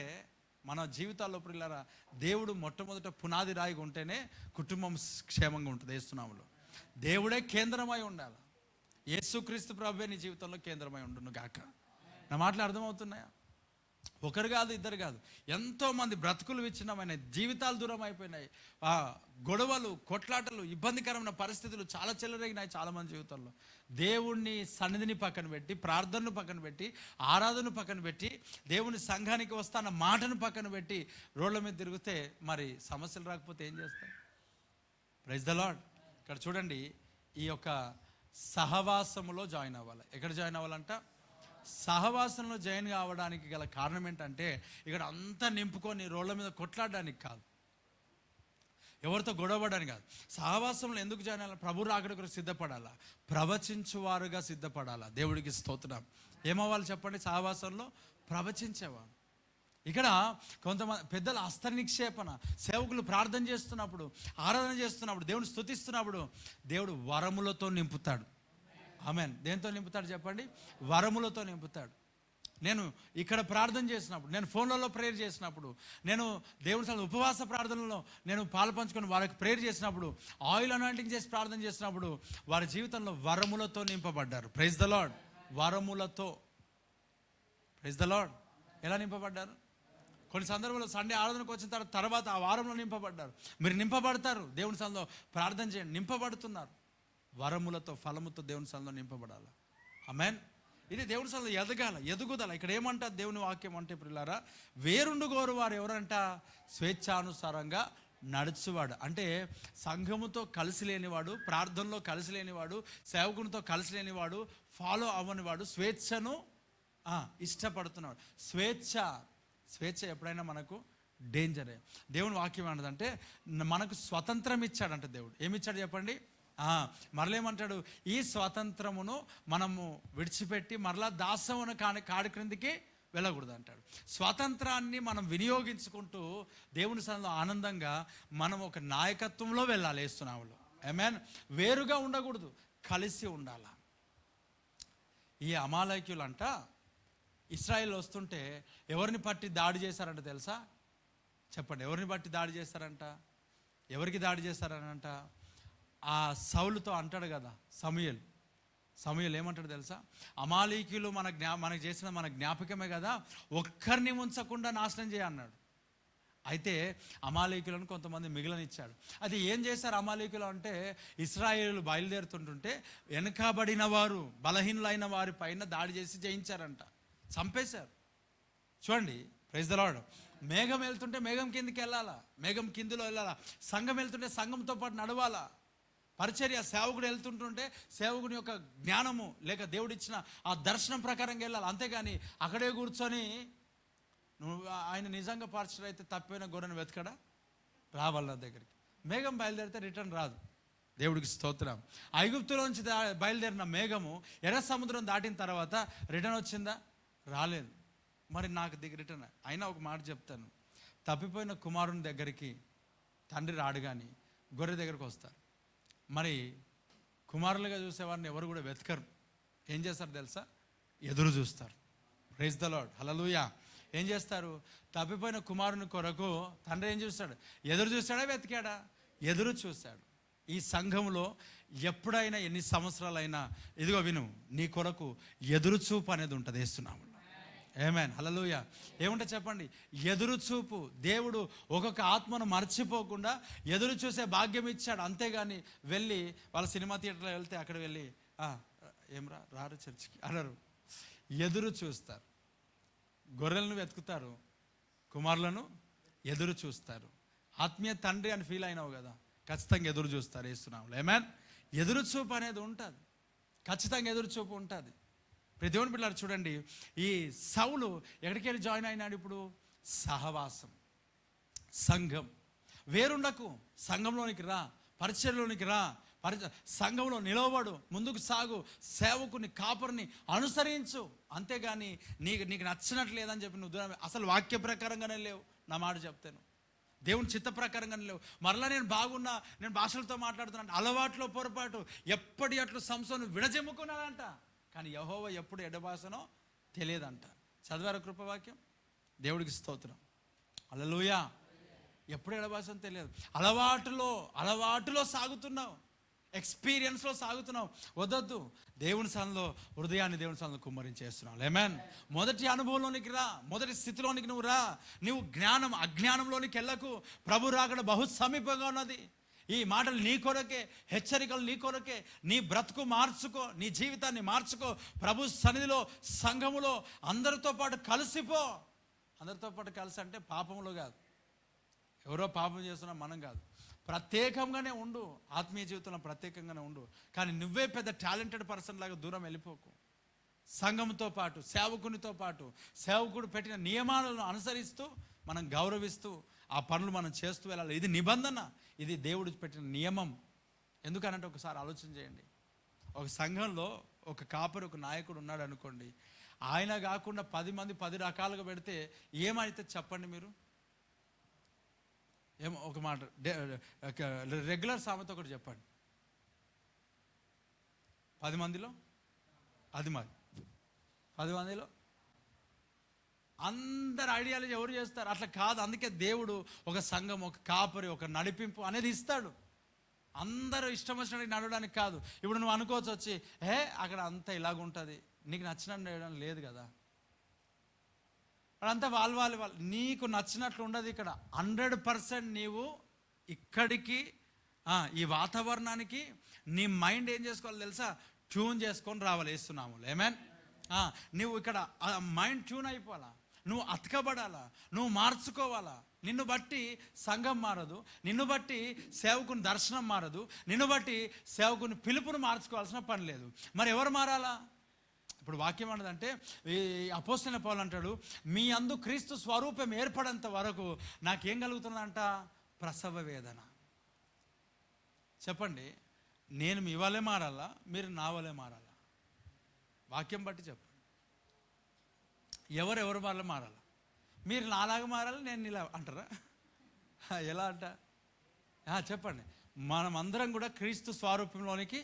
మన జీవితాల్లో పిల్లరా దేవుడు మొట్టమొదట పునాది రాయిగా ఉంటేనే కుటుంబం క్షేమంగా ఉంటుంది. యేసునామములో దేవుడే కేంద్రమై ఉండాలి. యేసుక్రీస్తు ప్రభువే నీ జీవితంలో కేంద్రమై ఉండును గాక. నా మాటలు అర్థమవుతున్నాయా? ఒకరు కాదు, ఇద్దరు కాదు, ఎంతోమంది బ్రతుకులు విచ్ఛిన్నమైన జీవితాలు దూరం అయిపోయినాయి. గొడవలు, కొట్లాటలు, ఇబ్బందికరమైన పరిస్థితులు చాలా చెలరేగినాయి చాలామంది జీవితంలో. దేవుణ్ణి సన్నిధిని పక్కన పెట్టి, ప్రార్థనను పక్కన పెట్టి, ఆరాధనను పక్కన పెట్టి, దేవుని సంఘానికి వస్తాన్న మాటను పక్కన పెట్టి రోడ్ల మీద తిరిగితే మరి సమస్యలు రాకపోతే ఏం చేస్తాయి? Praise the Lord. ఇక్కడ చూడండి, ఈ యొక్క సహవాసములో జాయిన్ అవ్వాలి. ఎక్కడ జాయిన్ అవ్వాలంట? సహవాసంలో జాయిన్ కావడానికి గల కారణం ఏంటంటే ఇక్కడ అంతా నింపుకొని రోడ్ల మీద కొట్లాడడానికి కాదు, ఎవరితో గొడవపడడానికి కాదు. సహవాసంలో ఎందుకు జాయిన్ అవ్వాలి? ప్రభు రాకడ కొరకు సిద్ధపడాలా, ప్రవచించువారుగా సిద్ధపడాలా. దేవుడికి స్తోత్రం. ఏమవ్వాలి చెప్పండి? సహవాసంలో ప్రవచించేవారు. ఇక్కడ కొంతమంది పెద్దల హస్త నిక్షేపణ, సేవకులు ప్రార్థన చేస్తున్నప్పుడు, ఆరాధన చేస్తున్నప్పుడు, దేవుని స్తుతిస్తున్నప్పుడు దేవుడు వరములతో నింపుతాడు. ఆమేన్. దేంతో నింపుతాడు చెప్పండి? వరములతో నింపుతాడు. నేను ఇక్కడ ప్రార్థన చేసినప్పుడు, నేను ఫోన్లలో ప్రేయర్ చేసినప్పుడు, నేను దేవుని సన్నిధిలో ఉపవాస ప్రార్థనలో నేను పాలు పంచుకొని వారికి ప్రేయర్ చేసినప్పుడు, ఆయిల్ అనాయింటింగ్ చేసి ప్రార్థన చేసినప్పుడు వారి జీవితంలో వరములతో నింపబడ్డారు. Praise the Lord. వరములతో. Praise the Lord. ఎలా నింపబడ్డారు? కొన్ని సందర్భాల్లో సండే ఆరాధనకు వచ్చిన తర్వాత ఆ వారంలో నింపబడ్డారు. మీరు నింపబడతారు. దేవుని సన్నిధిలో ప్రార్థన చేయండి, నింపబడుతున్నారు. వరములతో, ఫలముతో దేవుని సన్నిధిలో నింపబడాలి. ఆమేన్. ఇది దేవుని సన్నిధిలో ఎదుగుదల. ఇక్కడ ఏమంటారు దేవుని వాక్యం అంటే ప్రియులారా, వేరుండు గోరు వారు ఎవరంట? స్వేచ్ఛానుసారంగా నడుచువాడు. అంటే సంఘముతో కలిసి లేనివాడు, ప్రార్థనలో కలిసి లేనివాడు, సేవకునితో కలిసి లేనివాడు, ఫాలో అవ్వనివాడు, స్వేచ్ఛను ఇష్టపడుతున్నాడు. స్వేచ్ఛ ఎప్పుడైనా మనకు డేంజరే. దేవుని వాక్యం అన్నదంటే మనకు స్వతంత్రం ఇచ్చాడంట దేవుడు. ఏమిచ్చాడు చెప్పండి? మరలేమంటాడు, ఈ స్వాతంత్రమును మనము విడిచిపెట్టి మరలా దాసమున కాడి క్రిందికి వెళ్ళకూడదు అంటాడు. స్వాతంత్రాన్ని మనం వినియోగించుకుంటూ దేవుని సన్నిధిలో ఆనందంగా మనం ఒక నాయకత్వంలో వెళ్ళాలి. యేసునామములో ఆమేన్. వేరుగా ఉండకూడదు, కలిసి ఉండాల. ఈ అమాలేకీయులంట ఇశ్రాయేల్ వస్తుంటే ఎవరిని పట్టి దాడి చేశారంట తెలుసా? చెప్పండి, ఎవరిని బట్టి దాడి చేశారంట? ఎవరికి దాడి చేశారనంట? ఆ సౌలుతో అంటాడు కదా సమూయేలు ఏమంటాడు తెలుసా? అమాలేకీయులు మనకు చేసిన మన జ్ఞాపకమే కదా, ఒక్కరిని ఉంచకుండా నాశనం చేయన్నాడు. అయితే అమాలేకీయులను కొంతమంది మిగిలనిచ్చాడు. అది ఏం చేశారు అమాలేకీయులు అంటే, ఇశ్రాయేలు బయలుదేరుతుంటుంటే వెనుకబడిన వారు, బలహీనులైన వారి పైన దాడి చేసి జయించారంట, చంపేశారు. చూడండి, ప్రైజ్ ది లార్డ్. మేఘం వెళ్తుంటే మేఘం కిందికి వెళ్ళాలా, మేఘం కిందిలో వెళ్ళాలా. సంఘం వెళ్తుంటే సంఘంతో పాటు నడవాలా. పరిచర్య సేవకుడు వెళ్తుంటుంటే సేవకుని యొక్క జ్ఞానము లేక దేవుడిచ్చిన ఆ దర్శనం ప్రకారంగా వెళ్ళాలి. అంతేగాని అక్కడే కూర్చొని నువ్వు ఆయన నిజంగా పరిచయం అయితే తప్పిపోయిన గొర్రెను వెతకడా, రావాలి నా దగ్గరికి. మేఘం బయలుదేరితే రిటర్న్ రాదు. దేవుడికి స్తోత్రం. ఐగుప్తులోంచి బయలుదేరిన మేఘము ఎర్ర సముద్రం దాటిన తర్వాత రిటర్న్ వచ్చిందా? రాలేదు. మరి నాకు రిటర్న్ అయినా ఒక మాట చెప్తాను, తప్పిపోయిన కుమారుని దగ్గరికి తండ్రి రాడు కానీ గొర్రె దగ్గరికి వస్తారు. మరి కుమారులుగా చూసేవారిని ఎవరు కూడా వెతకరు. ఏం చేస్తారు తెలుసా? ఎదురు చూస్తారు. ప్రైజ్ ది లార్డ్, హల్లెలూయా. ఏం చేస్తారు? తప్పిపోయిన కుమారుని కొరకు తండ్రి ఏం చూస్తాడు? ఎదురు చూస్తాడా, వెతికాడా? ఎదురు చూస్తాడు. ఈ సంఘంలో ఎప్పుడైనా ఎన్ని సంవత్సరాలైనా ఇదిగో విను, నీ కొరకు ఎదురు చూపు అనేది ఉంటుంది. యేసునామములో ఆమేన్, హల్లెలూయా. ఏముంటే చెప్పండి, ఎదురు చూపు. దేవుడు ఒక్కొక్క ఆత్మను మర్చిపోకుండా ఎదురు చూసే భాగ్యం ఇచ్చాడు. అంతేగాని వెళ్ళి వాళ్ళ సినిమా థియేటర్లో వెళ్తే అక్కడ వెళ్ళి ఏమ్రా రారు చర్చికి అనరు. ఎదురు చూస్తారు. గొర్రెలను వెతుకుతారు, కుమారులను ఎదురు చూస్తారు. ఆత్మీయ తండ్రి అని ఫీల్ అయినావు కదా, ఖచ్చితంగా ఎదురు చూస్తారు. యేసునామములో ఆమేన్. ఎదురు చూపు అనేది ఉంటుంది, ఖచ్చితంగా ఎదురు చూపు ఉంటుంది. ప్రతి దేవుని పిల్లలు చూడండి, ఈ సౌలు ఎక్కడికి వెళ్ళి జాయిన్ అయినాడు? ఇప్పుడు సహవాసం, సంఘం. వేరుండకు, సంఘంలోనికి రా, పరిచర్లోనికి రా, సంఘంలో నిలవబడు, ముందుకు సాగు, సేవకుని కాపరిని అనుసరించు. అంతేగాని నీకు నచ్చినట్లు లేదని చెప్పి నువ్వు దూరం, అసలు వాక్య ప్రకారంగానే లేవు. నా మాట చెప్తాను, దేవుని చిత్త ప్రకారంగానే లేవు. మరలా నేను బాగున్నా, నేను భాషలతో మాట్లాడుతున్నాను, అలవాట్లో పొరపాటు. ఎప్పటి అట్లు సంసోను విడజెమ్ముకున్నాడంట, కానీ యెహోవా ఎప్పుడు ఎడబాసనో తెలియదంట. చదివారు కృపవాక్యం? దేవుడికి స్తోత్రం, హల్లెలూయా. ఎప్పుడు ఎడబాసనో తెలియదు. అలవాటులో సాగుతున్నావు, ఎక్స్పీరియన్స్లో సాగుతున్నావు. వదొద్దు. దేవుని సన్నిధిలో హృదయాన్ని దేవుని సన్నిధిలో కుమ్మరించేస్తున్నావు. ఆమేన్. మొదటి అనుభవంలోనికి రా, మొదటి స్థితిలోనికి నువ్వు రా. నువ్వు అజ్ఞానంలోనికి వెళ్ళకు. ప్రభు రాకడ బహు సమీపంగా ఉన్నది. ఈ మాటలు నీ కొరకే, హెచ్చరికలు నీ కొరకే. నీ బ్రతుకు మార్చుకో, నీ జీవితాన్ని మార్చుకో. ప్రభు సన్నిధిలో, సంఘములో అందరితో పాటు కలిసిపో. అందరితో పాటు కలిసి అంటే పాపంలో కాదు, ఎవరో పాపం చేస్తున్నా మనం కాదు, ప్రత్యేకంగానే ఉండు. ఆత్మీయ జీవితంలో ప్రత్యేకంగానే ఉండు. కానీ నువ్వే పెద్ద టాలెంటెడ్ పర్సన్ లాగా దూరం వెళ్ళిపోకు. సంఘంతో పాటు, సేవకునితో పాటు, సేవకుడు పెట్టిన నియమాలను అనుసరిస్తూ, మనం గౌరవిస్తూ ఆ పనులు మనం చేస్తూ వెళ్ళాలి. ఇది నిబంధన, ఇది దేవుడు పెట్టిన నియమం. ఎందుకనంటే ఒకసారి ఆలోచన చేయండి. ఒక సంఘంలో ఒక కాపరి, ఒక నాయకుడు ఉన్నాడు అనుకోండి. ఆయన కాకుండా 10 మంది 10 రకాలుగా పెడితే ఏమైతే చెప్పండి మీరు? ఏమో ఒక మాట, రెగ్యులర్ సామెత ఒకటి చెప్పండి. 10 మందిలో 10 మందిలో అందరు ఐడియాలజీ ఎవరు చేస్తారు? అట్లా కాదు. అందుకే దేవుడు ఒక సంఘం, ఒక కాపరి, ఒక నడిపింపు అనేది ఇస్తాడు. అందరూ ఇష్టం వచ్చినట్టు నడవడానికి కాదు. ఇప్పుడు నువ్వు అనుకోవచ్చు వచ్చి, అక్కడ అంతా ఇలాగుంటుంది, నీకు నచ్చినట్టు నడవడం లేదు కదా. అదంతా వాళ్ళు నీకు నచ్చినట్లు ఉండదు. ఇక్కడ 100% నీవు ఇక్కడికి ఈ వాతావరణానికి నీ మైండ్ ఏం చేసుకోవాలి తెలుసా? ట్యూన్ చేసుకొని రావాలి. యేసునామములో ఆమేన్. నువ్వు ఇక్కడ మైండ్ ట్యూన్ అయిపోవాలా, నువ్వు అతకబడాలా, నువ్వు మార్చుకోవాలా. నిన్ను బట్టి సంఘం మారదు, నిన్ను బట్టి సేవకుని దర్శనం మారదు, నిన్ను బట్టి సేవకుని పిలుపును మార్చుకోవాల్సిన పని లేదు. మరి ఎవరు మారాలా? ఇప్పుడు వాక్యం అన్నదంటే, ఈ అపోస్తలుడైన పౌలు అంటాడు, మీ అందు క్రీస్తు స్వరూపం ఏర్పడేంత వరకు నాకేం కలుగుతుందంట? ప్రసవ వేదన. చెప్పండి, నేను మీ వల్లే మారాలా, మీరు నా వల్లే మారాలా? వాక్యం బట్టి చెప్పండి. ఎవరెవరి వల్ల మారాలా? మీరు నాలాగా మారాలి, నేను ఇలా అంటారా? ఎలా అంట చెప్పండి. మనమందరం కూడా క్రీస్తు స్వరూపంలోనికి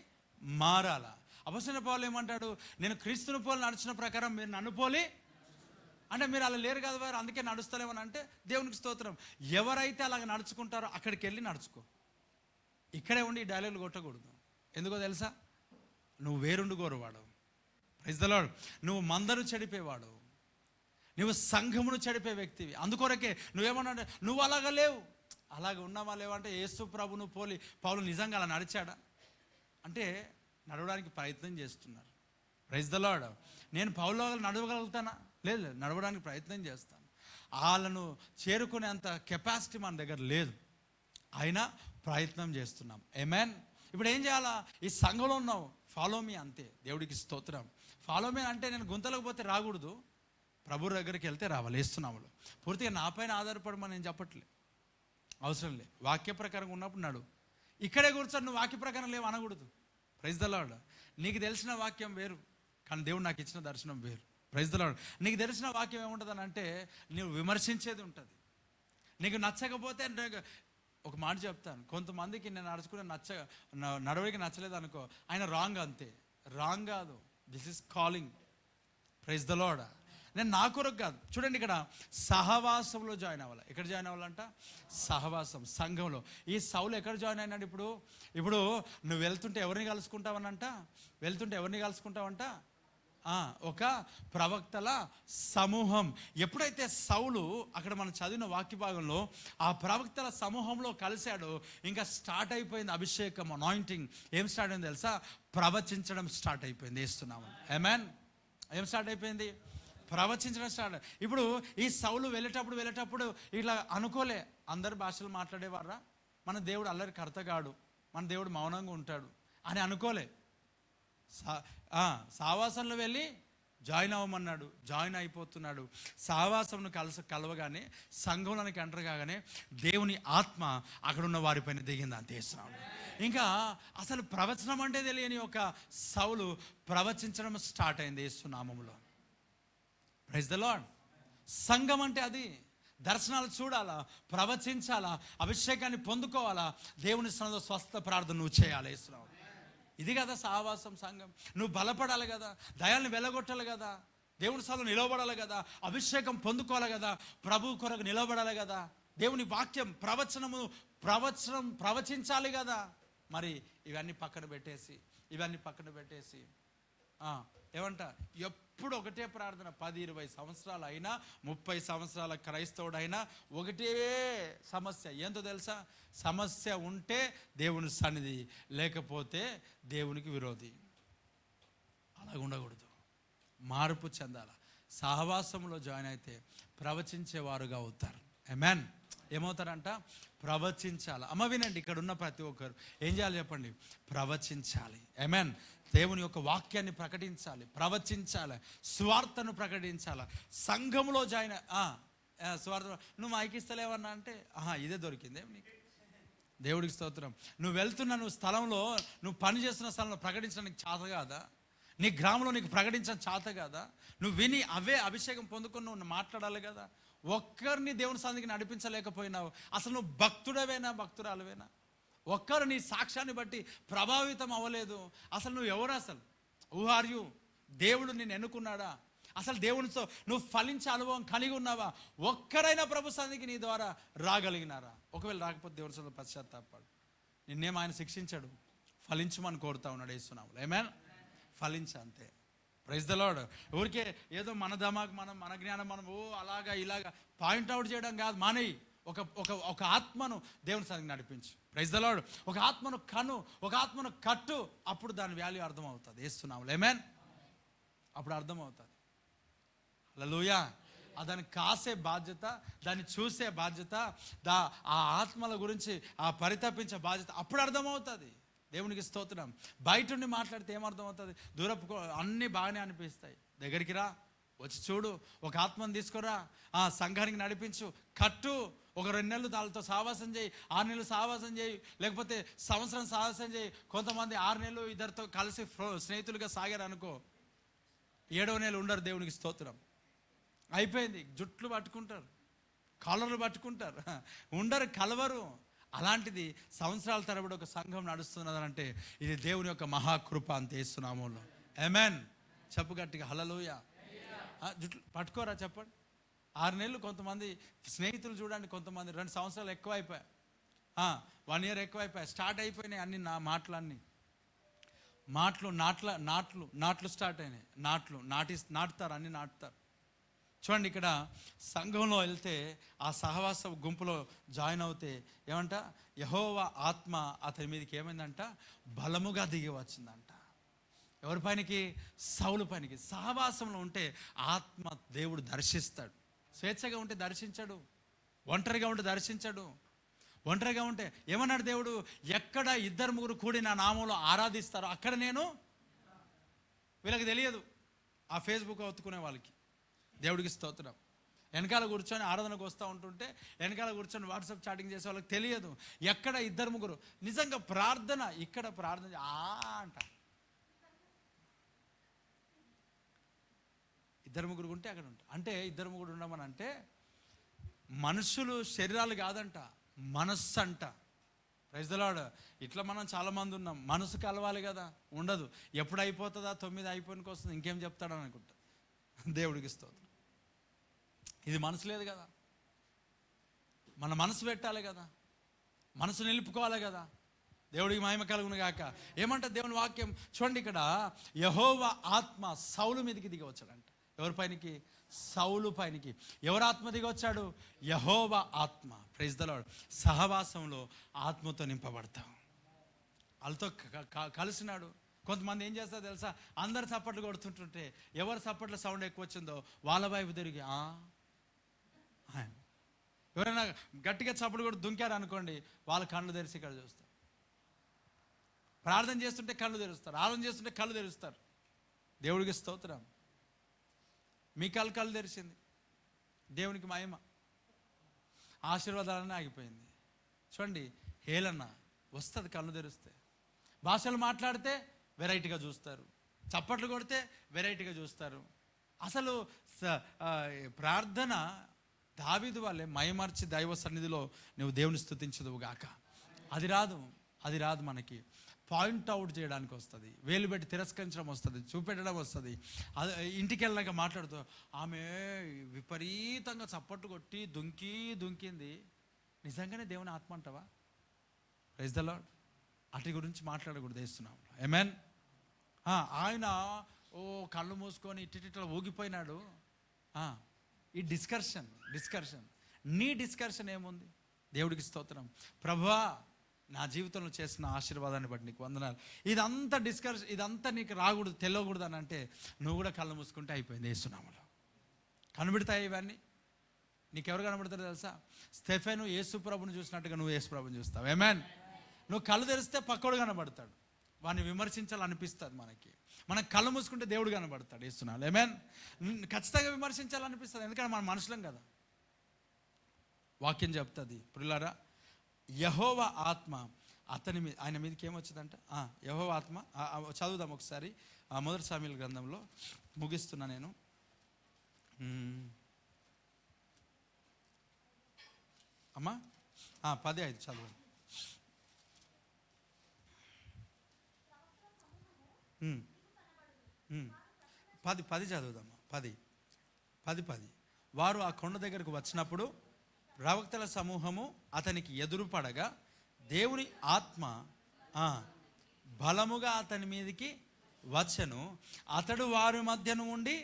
మారాలా. అపొస్తలుడైన పౌలు ఏమంటాడు? నేను క్రీస్తుని పోలి నడిచిన ప్రకారం మీరు నన్ను పోలి, అంటే మీరు అలా లేరు కదా వారు, అందుకే నడుస్తలేమని అంటే దేవునికి స్తోత్రం. ఎవరైతే అలాగ నడుచుకుంటారో అక్కడికి వెళ్ళి నడుచుకో. ఇక్కడే ఉండి ఈ డైలాగులు కొట్టకూడదు. ఎందుకో తెలుసా? నువ్వు వేరుండు కోరువాడు. Praise the Lord. నువ్వు మందరు చెడిపేవాడు, నువ్వు సంఘమును చెడిపే వ్యక్తివి. అందుకొరకే నువ్వేమన్నా నువ్వు అలాగ లేవు, అలాగ ఉన్నావా లేవంటే యేసు ప్రభును పోలి పౌలు నిజంగా అలా నడిచాడా అంటే నడవడానికి ప్రయత్నం చేస్తున్నారు. Praise the Lord. నేను పౌలు నడవగలుగుతానా? లేదు, నడవడానికి ప్రయత్నం చేస్తాను. వాళ్ళను చేరుకునేంత కెపాసిటీ మన దగ్గర లేదు, అయినా ప్రయత్నం చేస్తున్నాం. ఆమేన్. ఇప్పుడు ఏం చేయాలా? ఈ సంఘంలో ఉన్నావు, ఫాలో మీ, అంతే. దేవుడికి స్తోత్రం. ఫాలో మీ అంటే నేను గుంతలకు పోతే రాకూడదు, ప్రభు దగ్గరికి వెళ్తే రావాలి. వేస్తున్నాములు పూర్తిగా నా పైన ఆధారపడమని నేను చెప్పట్లే, అవసరం లే. వాక్య ప్రకారంగా ఉన్నప్పుడు నడు. ఇక్కడే కూర్చొని నువ్వు వాక్య ప్రకారం లేవు అనకూడదు. Praise the Lord. నీకు తెలిసిన వాక్యం వేరు, కానీ దేవుడు నాకు ఇచ్చిన దర్శనం వేరు. Praise the Lord. నీకు తెలిసిన వాక్యం ఏముంటుంది అంటే నువ్వు విమర్శించేది ఉంటుంది. నీకు నచ్చకపోతే ఒక మాట చెప్తాను, కొంతమందికి నేను నడుచుకునే నడవడికి నచ్చలేదు అనుకో, ఆయన రాంగ్, అంతే. రాంగ్ కాదు, this is calling. Praise the Lord. నేను నా కొరకు కాదు. చూడండి, ఇక్కడ సహవాసంలో జాయిన్ అవ్వాలి. ఎక్కడ జాయిన్ అవ్వాలంట? సహవాసం, సంఘంలో. ఈ సౌలు ఎక్కడ జాయిన్ అయినాడు? ఇప్పుడు నువ్వు వెళ్తుంటే ఎవరిని కలుసుకుంటావంట? ఒక ప్రవక్తల సమూహం. ఎప్పుడైతే సౌలు అక్కడ మనం చదివిన వాక్య భాగంలో ఆ ప్రవక్తల సమూహంలో కలిశాడో ఇంకా స్టార్ట్ అయిపోయింది అభిషేకం, అనాయింటింగ్. ఏం స్టార్ట్ అయింది తెలుసా? ప్రవచించడం స్టార్ట్ అయిపోయింది. వేస్తున్నాము. ఆమేన్. ఏం స్టార్ట్ అయిపోయింది? ప్రవచించడం స్టార్ట్. ఇప్పుడు ఈ సౌలు వెళ్ళేటప్పుడు ఇట్లా అనుకోలే, అందరు భాషలు మాట్లాడేవారా, మన దేవుడు అల్లరి కర్తగాడు, మన దేవుడు మౌనంగా ఉంటాడు అని అనుకోలే. సావాసంలో వెళ్ళి జాయిన్ అవ్వమన్నాడు, జాయిన్ అయిపోతున్నాడు. సావాసంను కలవగానే, సంఘంలోనికి ఎంటర్ కాగానే దేవుని ఆత్మ అక్కడ ఉన్న వారిపైన దిగింది. అంతే. ఇంకా అసలు ప్రవచనం అంటే తెలియని ఒక సౌలు ప్రవచించడం స్టార్ట్ అయింది యేసు నామములో. Praise the Lord. సంఘం అంటే అది. దర్శనాలు చూడాలా, ప్రవచించాలా, అభిషేకాన్ని పొందుకోవాలా, దేవుని సన్నిధిలో స్వస్థ ప్రార్థన నువ్వు చేయాలి. యేసు. ఇది కదా సహవాసం, సంఘం. నువ్వు బలపడాలి కదా, దయాల్ని వెలగొట్టాలి కదా, దేవుని సన్నిధిలో నిలబడాలి కదా, అభిషేకం పొందుకోవాలి కదా, ప్రభు కొరకు నిలబడాలి కదా, దేవుని వాక్యం ప్రవచించాలి కదా. మరి ఇవన్నీ పక్కన పెట్టేసి ఏమంట? ఎప్పుడు ఒకటే ప్రార్థన. 10-20 సంవత్సరాలు అయినా, 30 సంవత్సరాల క్రైస్తవుడైనా ఒకటే సమస్య. ఏంటో తెలుసా? సమస్య ఉంటే దేవుని సన్నిధి, లేకపోతే దేవునికి విరోధి. అలాగ ఉండకూడదు, మార్పు చెందాల. సహవాసంలో జాయిన్ అయితే ప్రవచించేవారుగా అవుతారు. ఆమేన్. ఏమవుతారంట? ప్రవచించాలి. అమ్మ వినండి, ఇక్కడ ఉన్న ప్రతి ఒక్కరు ఏం చేయాలి చెప్పండి? ప్రవచించాలి. ఆమేన్. దేవుని యొక్క వాక్యాన్ని ప్రకటించాలి, ప్రవచించాలి, సువార్తను ప్రకటించాలి. సంఘంలో జాయిన్ సువార్త. నువ్వు మైకిస్తలేవన్నా అంటే ఇదే దొరికిందే నీకు. దేవుడికి స్తోత్రం. నువ్వు స్థలంలో, నువ్వు పని చేస్తున్న స్థలంలో ప్రకటించడానికి చేత కాదా? నీ గ్రామంలో నీకు ప్రకటించడం చేత కాదా? నువ్వు విని అవే అభిషేకం పొందుకొని నువ్వు మాట్లాడాలి కదా. ఒక్కరిని దేవుని సన్నిధికి నడిపించలేకపోయినావు, అసలు నువ్వు భక్తురాలువేనా? ఒక్కరు నీ సాక్ష్యాన్ని బట్టి ప్రభావితం అవ్వలేదు, అసలు నువ్వు ఎవరు? అసలు హూ ఆర్ యు? దేవుడు నిన్ను ఎన్నుకున్నాడా? అసలు దేవునితో నువ్వు ఫలించే అనుభవం కలిగి ఉన్నావా? ఒక్కరైనా ప్రభు సన్నిధికి నీ ద్వారా రాగలిగినారా? ఒకవేళ రాకపోతే దేవుని సన్నిధిలో పశ్చాత్తాపడు. నిన్నేం ఆయన శిక్షించాడు, ఫలించమని కోరుతా ఉన్నాడు యేసునామములో. ఆమేన్. ఫలించు, అంతే. Praise the Lord. ఊరికే ఏదో మన ధమాక్, మన జ్ఞానం, మనం అలాగా ఇలాగా పాయింట్అవుట్ చేయడం కాదు. మానేయి. ఒక ఆత్మను దేవుని సన్నిధికి నడిపించు. Praise the Lord. ఒక ఆత్మను ఒక ఆత్మను కట్టు, అప్పుడు దాని వాల్యూ అర్థమవుతుంది. యేసునామములో. ఆమేన్. అప్పుడు అర్థమవుతుంది. హల్లెలూయా. దాన్ని కాసే బాధ్యత, దాన్ని చూసే బాధ్యత, ఆ ఆత్మల గురించి పరితపించే బాధ్యత అప్పుడు అర్థమవుతుంది. దేవునికి స్తోత్రం. బయట నుండి మాట్లాడితే ఏమర్థమవుతుంది? దూరపు అన్నీ బాగానే అనిపిస్తాయి. దగ్గరికి రా, వచ్చి చూడు, ఒక ఆత్మను తీసుకురా, సంఘానికి నడిపించు, కట్టు, ఒక 2 నెలలు వాళ్ళతో సావాసం చేయి, 6 నెలలు సావాసం చేయి, లేకపోతే సంవత్సరం సావాసం చేయి. కొంతమంది 6 నెలలు ఇద్దరితో కలిసి స్నేహితులుగా సాగారు అనుకో, 7వ నెల ఉండరు. దేవునికి స్తోత్రం. అయిపోయింది. జుట్లు పట్టుకుంటారు, కాలర్లు పట్టుకుంటారు, ఉండరు, కలవరు. అలాంటిది సంవత్సరాల తరబడి ఒక సంఘం నడుస్తున్నదంటే ఇది దేవుని యొక్క మహాకృప అంత యేసునామములో. ఆమేన్. చెప్పు గట్టిగా హల్లెలూయా. జుట్లు పట్టుకోరా చెప్పండి. 6 నెలలు. కొంతమంది స్నేహితులు చూడండి, కొంతమంది 2 సంవత్సరాలు ఎక్కువ అయిపోయాయి, 1 ఇయర్ ఎక్కువ అయిపోయాయి. స్టార్ట్ అయిపోయినాయి అన్ని మాటలన్నీ. నాట్లు స్టార్ట్ అయినాయి. నాటుతారు, అన్ని నాటుతారు. చూడండి, ఇక్కడ సంఘంలో వెళ్తే ఆ సహవాస గుంపులో జాయిన్ అవుతే ఏమంట, యెహోవా ఆత్మ అతని మీదకి ఏమైందంట, బలముగా దిగి వచ్చిందంట. ఎవరి పైనకి? సౌలు పైనకి. సహవాసంలో ఉంటే ఆత్మ దేవుడు దర్శిస్తాడు. స్వేచ్ఛగా ఉంటే దర్శించడు, ఒంటరిగా ఉంటే దర్శించడు. ఒంటరిగా ఉంటే ఏమన్నాడు దేవుడు, ఎక్కడ 2-3 కూడి నా నామంలో ఆరాధిస్తారో అక్కడ నేను. వీళ్ళకి తెలియదు, ఆ ఫేస్బుక్ ఒత్తుకునే వాళ్ళకి. దేవుడికి స్తోత్రం. వెనకాల కూర్చొని ఆరాధనకు వస్తూ ఉంటుంటే వెనకాల కూర్చొని వాట్సాప్ చాటింగ్ చేసే వాళ్ళకి తెలియదు ఎక్కడ 2-3. నిజంగా ప్రార్థన, ఇక్కడ ప్రార్థన అంట 2-3 ఉంటే అక్కడ ఉంటా. అంటే 2-3 ఉండమని అంటే మనుషులు శరీరాలు కాదంట, మనస్సు అంట. Praise the Lord. ఇట్లా మనం చాలామంది ఉన్నాం. మనసు కలవాలి కదా, ఉండదు. ఎప్పుడు అయిపోతుందా, 9 అయిపోయినకి వస్తుంది, ఇంకేం చెప్తాడని అనుకుంటా. దేవుడికి స్తోత్రం. ఇది మనసు లేదు కదా, మన మనసు పెట్టాలి కదా, మనసు నిలుపుకోవాలి కదా. దేవుడికి మహిమ కలుగును గాక. ఏమంట దేవుని వాక్యం చూడండి, ఇక్కడ యెహోవా ఆత్మ సౌలు మీదకి దిగి వచ్చాడంట. ఎవరి పైనకి? సౌలు పైనకి. ఎవరు ఆత్మ దిగి వచ్చాడు? యెహోవా ఆత్మ. Praise the Lord. సహవాసంలో ఆత్మతో నింపబడతాం. వాళ్ళతో కలిసినాడు. కొంతమంది ఏం చేస్తారో తెలుసా, అందరు చప్పట్లు కొడుతుంటుంటే ఎవరు చప్పట్ల సౌండ్ ఎక్కువ వచ్చిందో వాళ్ళ వైపు తిరిగి ఎవరైనా గట్టిగా చప్పట్లు కొట్టి దుంకారు అనుకోండి, వాళ్ళ కళ్ళు తెరిచి ఇక్కడ చూస్తారు. ప్రార్థన చేస్తుంటే కళ్ళు తెరుస్తారు, ఆలోచన చేస్తుంటే కళ్ళు తెరుస్తారు. దేవుడికి స్తోత్రం. మీ కళ్ళు తెరిచింది, దేవునికి మహిమ. ఆశీర్వాదాలన్నీ ఆగిపోయింది. చూడండి, హేళన వస్తుంది కళ్ళు తెరిస్తే. భాషలు మాట్లాడితే వెరైటీగా చూస్తారు, చప్పట్లు కొడితే వెరైటీగా చూస్తారు. అసలు ప్రార్థన దావీదు వాళ్ళే మైమర్చి దైవ సన్నిధిలో నువ్వు దేవుని స్తుతించదువు గాక. అది రాదు మనకి. పాయింట్ అవుట్ చేయడానికి వస్తుంది, వేలు పెట్టి తిరస్కరించడం వస్తుంది, చూపెట్టడం వస్తుంది. అది ఇంటికి వెళ్ళాక మాట్లాడుతూ ఆమె విపరీతంగా చప్పట్లు కొట్టి దుంకింది, నిజంగానే దేవుని ఆత్మ అంటావా? Praise the Lord. అటు గురించి మాట్లాడకూడదు వేస్తున్నాం. ఆమేన్. ఆయన కళ్ళు మూసుకొని ఇట్లా ఊగిపోయినాడు. ఈ డిస్కషన్ నీ డిస్కషన్ ఏముంది? దేవుడికి స్తోత్రం. ప్రభువా, నా జీవితంలో చేసిన ఆశీర్వాదాన్ని బట్టి నీకు వందనాలు. ఇదంతా నీకు రాకూడదు, తెలియకూడదు అని అంటే నువ్వు కూడా కళ్ళు మూసుకుంటే అయిపోయింది. యేసునామములో కనబడతాయి ఇవన్నీ. నీకెవరు కనబడతారో తెలుసా? స్టెఫెను యేసు ప్రభుని చూసినట్టుగా నువ్వు యేసు ప్రభుని చూస్తావు. ఆమేన్. నువ్వు కళ్ళు తెరిస్తే పక్కోడు కనబడతాడు, వాడిని విమర్శించాలనిపిస్తుంది మనకి. మనం కళ్ళు మూసుకుంటే దేవుడు కనబడతాడు. యేసునామములో. ఆమేన్. ఖచ్చితంగా విమర్శించాలనిపిస్తుంది, ఎందుకంటే మన మనుషులం కదా. వాక్యం చెప్తుంది ప్రియులారా, యెహోవా ఆత్మ అతని మీద, ఆయన మీదకి ఏమొచ్చిందంట? యెహోవా ఆత్మ. చదువుదాం ఒకసారి. మొదటి సామ్యుయేలు గ్రంథంలో ముగిస్తున్నా నేను. అమ్మా 10:5 చదువు. 10 చదువుదామా. 10. వారు ఆ కొండ దగ్గరకు వచ్చినప్పుడు ప్రవక్తల సమూహము అతనికి ఎదురుపడగా దేవుని ఆత్మ బలముగా అతని మీదకి వచ్చెను. అతడు వారి మధ్యను ఉండి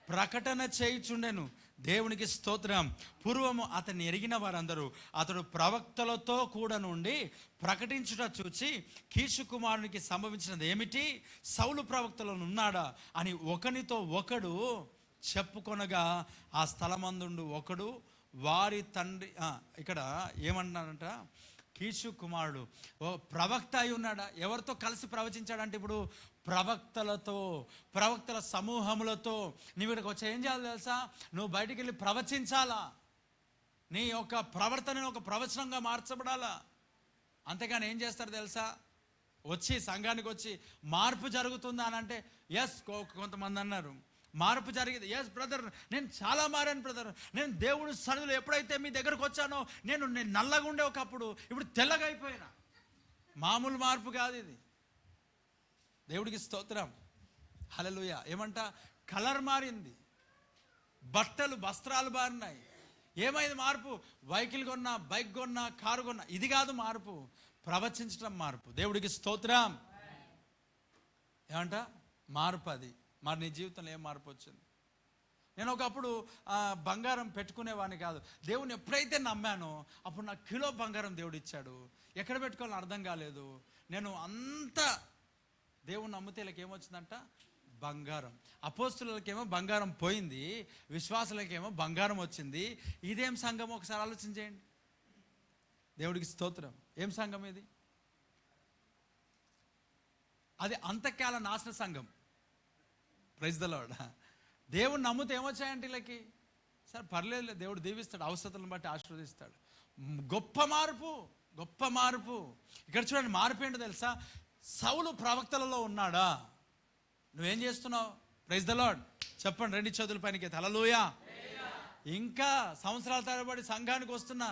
ప్రకటన చేయుచుండెను. దేవునికి స్తోత్రం. పూర్వము అతన్ని ఎరిగిన వారందరూ అతడు ప్రవక్తలతో కూడా నుండి ప్రకటించుట చూచి కీషు కుమారునికి సంభవించినది ఏమిటి, సౌలు ప్రవక్తలను ఉన్నాడా అని ఒకనితో ఒకడు చెప్పుకొనగా ఆ స్థలమందుండు ఒకడు వారి తండ్రి. ఇక్కడ ఏమంటున్నాడంట, కీషు కుమారుడు ప్రవక్త అయి ఉన్నాడా? ఎవరితో కలిసి ప్రవచించాడంటే ఇప్పుడు ప్రవక్తల సమూహములతో. నువ్వు ఇక్కడికి వచ్చి ఏం చేయాలి తెలుసా? నువ్వు బయటికి వెళ్ళి ప్రవచించాలా. నీ యొక్క ప్రవర్తనను ఒక ప్రవచనంగా మార్చబడాలా. అంతేగాని ఏం చేస్తారు తెలుసా, వచ్చి సంఘానికి వచ్చి మార్పు జరుగుతుందా అని అంటే ఎస్, కొంతమంది అన్నారు మార్పు జరిగింది. ఎస్ బ్రదర్, నేను చాలా మారాను బ్రదర్, నేను దేవుడి సన్నిధిలో ఎప్పుడైతే మీ దగ్గరకు వచ్చానో నేను నల్లగా ఉండే ఒకప్పుడు ఇప్పుడు తెల్లగా అయిపోయినా. మామూలు మార్పు కాదు ఇది. దేవుడికి స్తోత్రం, హల్లెలూయా. ఏమంట, కలర్ మారింది, వస్త్రాలు మారినాయి. ఏమైంది మార్పు? వెహికల్ కొన్నా, బైక్ కొన్నా, కారు కొన్నా. ఇది కాదు మార్పు, ప్రవచించడం మార్పు. దేవుడికి స్తోత్రం. ఏమంట మార్పు అది. మరి నీ జీవితంలో ఏం మార్పు వచ్చింది? నేను ఒకప్పుడు బంగారం పెట్టుకునేవాడిని కాదు. దేవుని ఎప్పుడైతే నమ్మానో అప్పుడు నాకు కిలో బంగారం దేవుడు ఇచ్చాడు. ఎక్కడ పెట్టుకోవాలని అర్థం కాలేదు. నేను అంత దేవుని నమ్మితే వీళ్ళకి ఏమొచ్చిందంట, బంగారం. అపోస్తులకేమో బంగారం పోయింది, విశ్వాసులకేమో బంగారం వచ్చింది. ఇదేం సంఘం? ఒకసారి ఆలోచించేయండి. దేవుడికి స్తోత్రం. ఏం సంఘం ఇది? అది అంతకాల నాశన సంఘం. Praise the Lord. దేవుడు నమ్మితే ఏమొచ్చాయంటే వీళ్ళకి, సరే పర్లేదు, దేవుడు దీవిస్తాడు, అవసరతలను బట్టి ఆశీర్వదిస్తాడు. గొప్ప మార్పు, గొప్ప మార్పు. ఇక్కడ చూడండి, మార్పు ఏంటో తెలుసా? సౌలు ప్రవక్తలలో ఉన్నాడా? నువ్వేం చేస్తున్నావు? ప్రైజ్ ద లార్డ్ చెప్పండి. 2 చేతుల పైనకి హల్లెలూయా. ఇంకా సంవత్సరాల తరబడి సంఘానికి వస్తున్న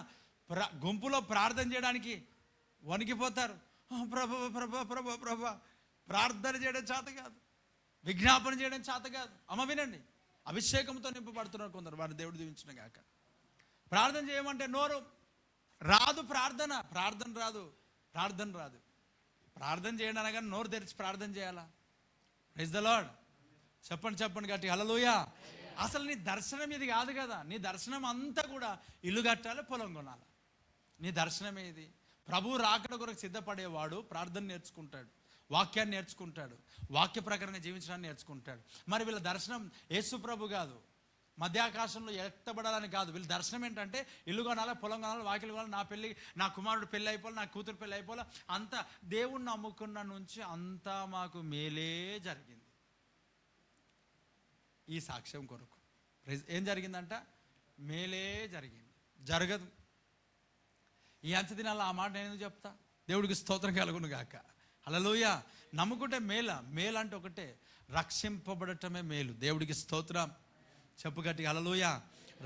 గుంపులో ప్రార్థన చేయడానికి వణికిపోతారు. ప్రభా ప్రభా ప్రభా ప్రభా, ప్రార్థన చేయడం చేత కాదు, విజ్ఞాపన చేయడం చేత కాదు. అమ్మ వినండి, అభిషేకంతో నింపబడుతున్నారు కొందరు. వారిని దేవుడు దీవించిన గాక. ప్రార్థన చేయమంటే నోరు రాదు, ప్రార్థన రాదు, ప్రార్థన రాదు. ప్రార్థన చేయండి అనగా నోరు తెరిచి ప్రార్థన చేయాలా? ప్రైజ్ ద లార్డ్ చెప్పండి గట్టి హల్లెలూయా. అసలు నీ దర్శనం ఇది కాదు కదా. నీ దర్శనం అంతా కూడా ఇల్లు కట్టాలి, పొలం కొనాలి. నీ దర్శనం ఏది? ప్రభువు రాకడ కొరకు సిద్ధపడేవాడు ప్రార్థన నేర్చుకుంటాడు, వాక్యాన్ని నేర్చుకుంటాడు, వాక్య ప్రకారంగా జీవించడాన్ని నేర్చుకుంటాడు. మరి వీళ్ళ దర్శనం యేసు ప్రభు కాదు, మధ్యాకాశంలో ఎత్తబడాలని కాదు. వీళ్ళ దర్శనం ఏంటంటే ఇల్లు కొనాలి, పొలం కొనాలి, వాకిలు కొనాలి, నా కుమారుడు పెళ్ళి అయిపోవాలి, నా కూతురు పెళ్ళి అయిపోవాలి. అంతా దేవుణ్ణి నమ్ముకున్న నుంచి అంతా మాకు మేలే జరిగింది. ఈ సాక్ష్యం కొరకు ఏం జరిగిందంట? మేలే జరిగింది. జరగదు. ఈ అంచె దినాల్లో ఆ మాట నేను చెప్తా. దేవుడికి స్తోత్రం కలుగును గాక. హల్లెలూయా. నమ్ముకుంటే మేలు అంటే ఒకటే, రక్షింపబడటమే మేలు. దేవుడికి స్తోత్రం చెప్పు గట్టి హల్లెలూయా.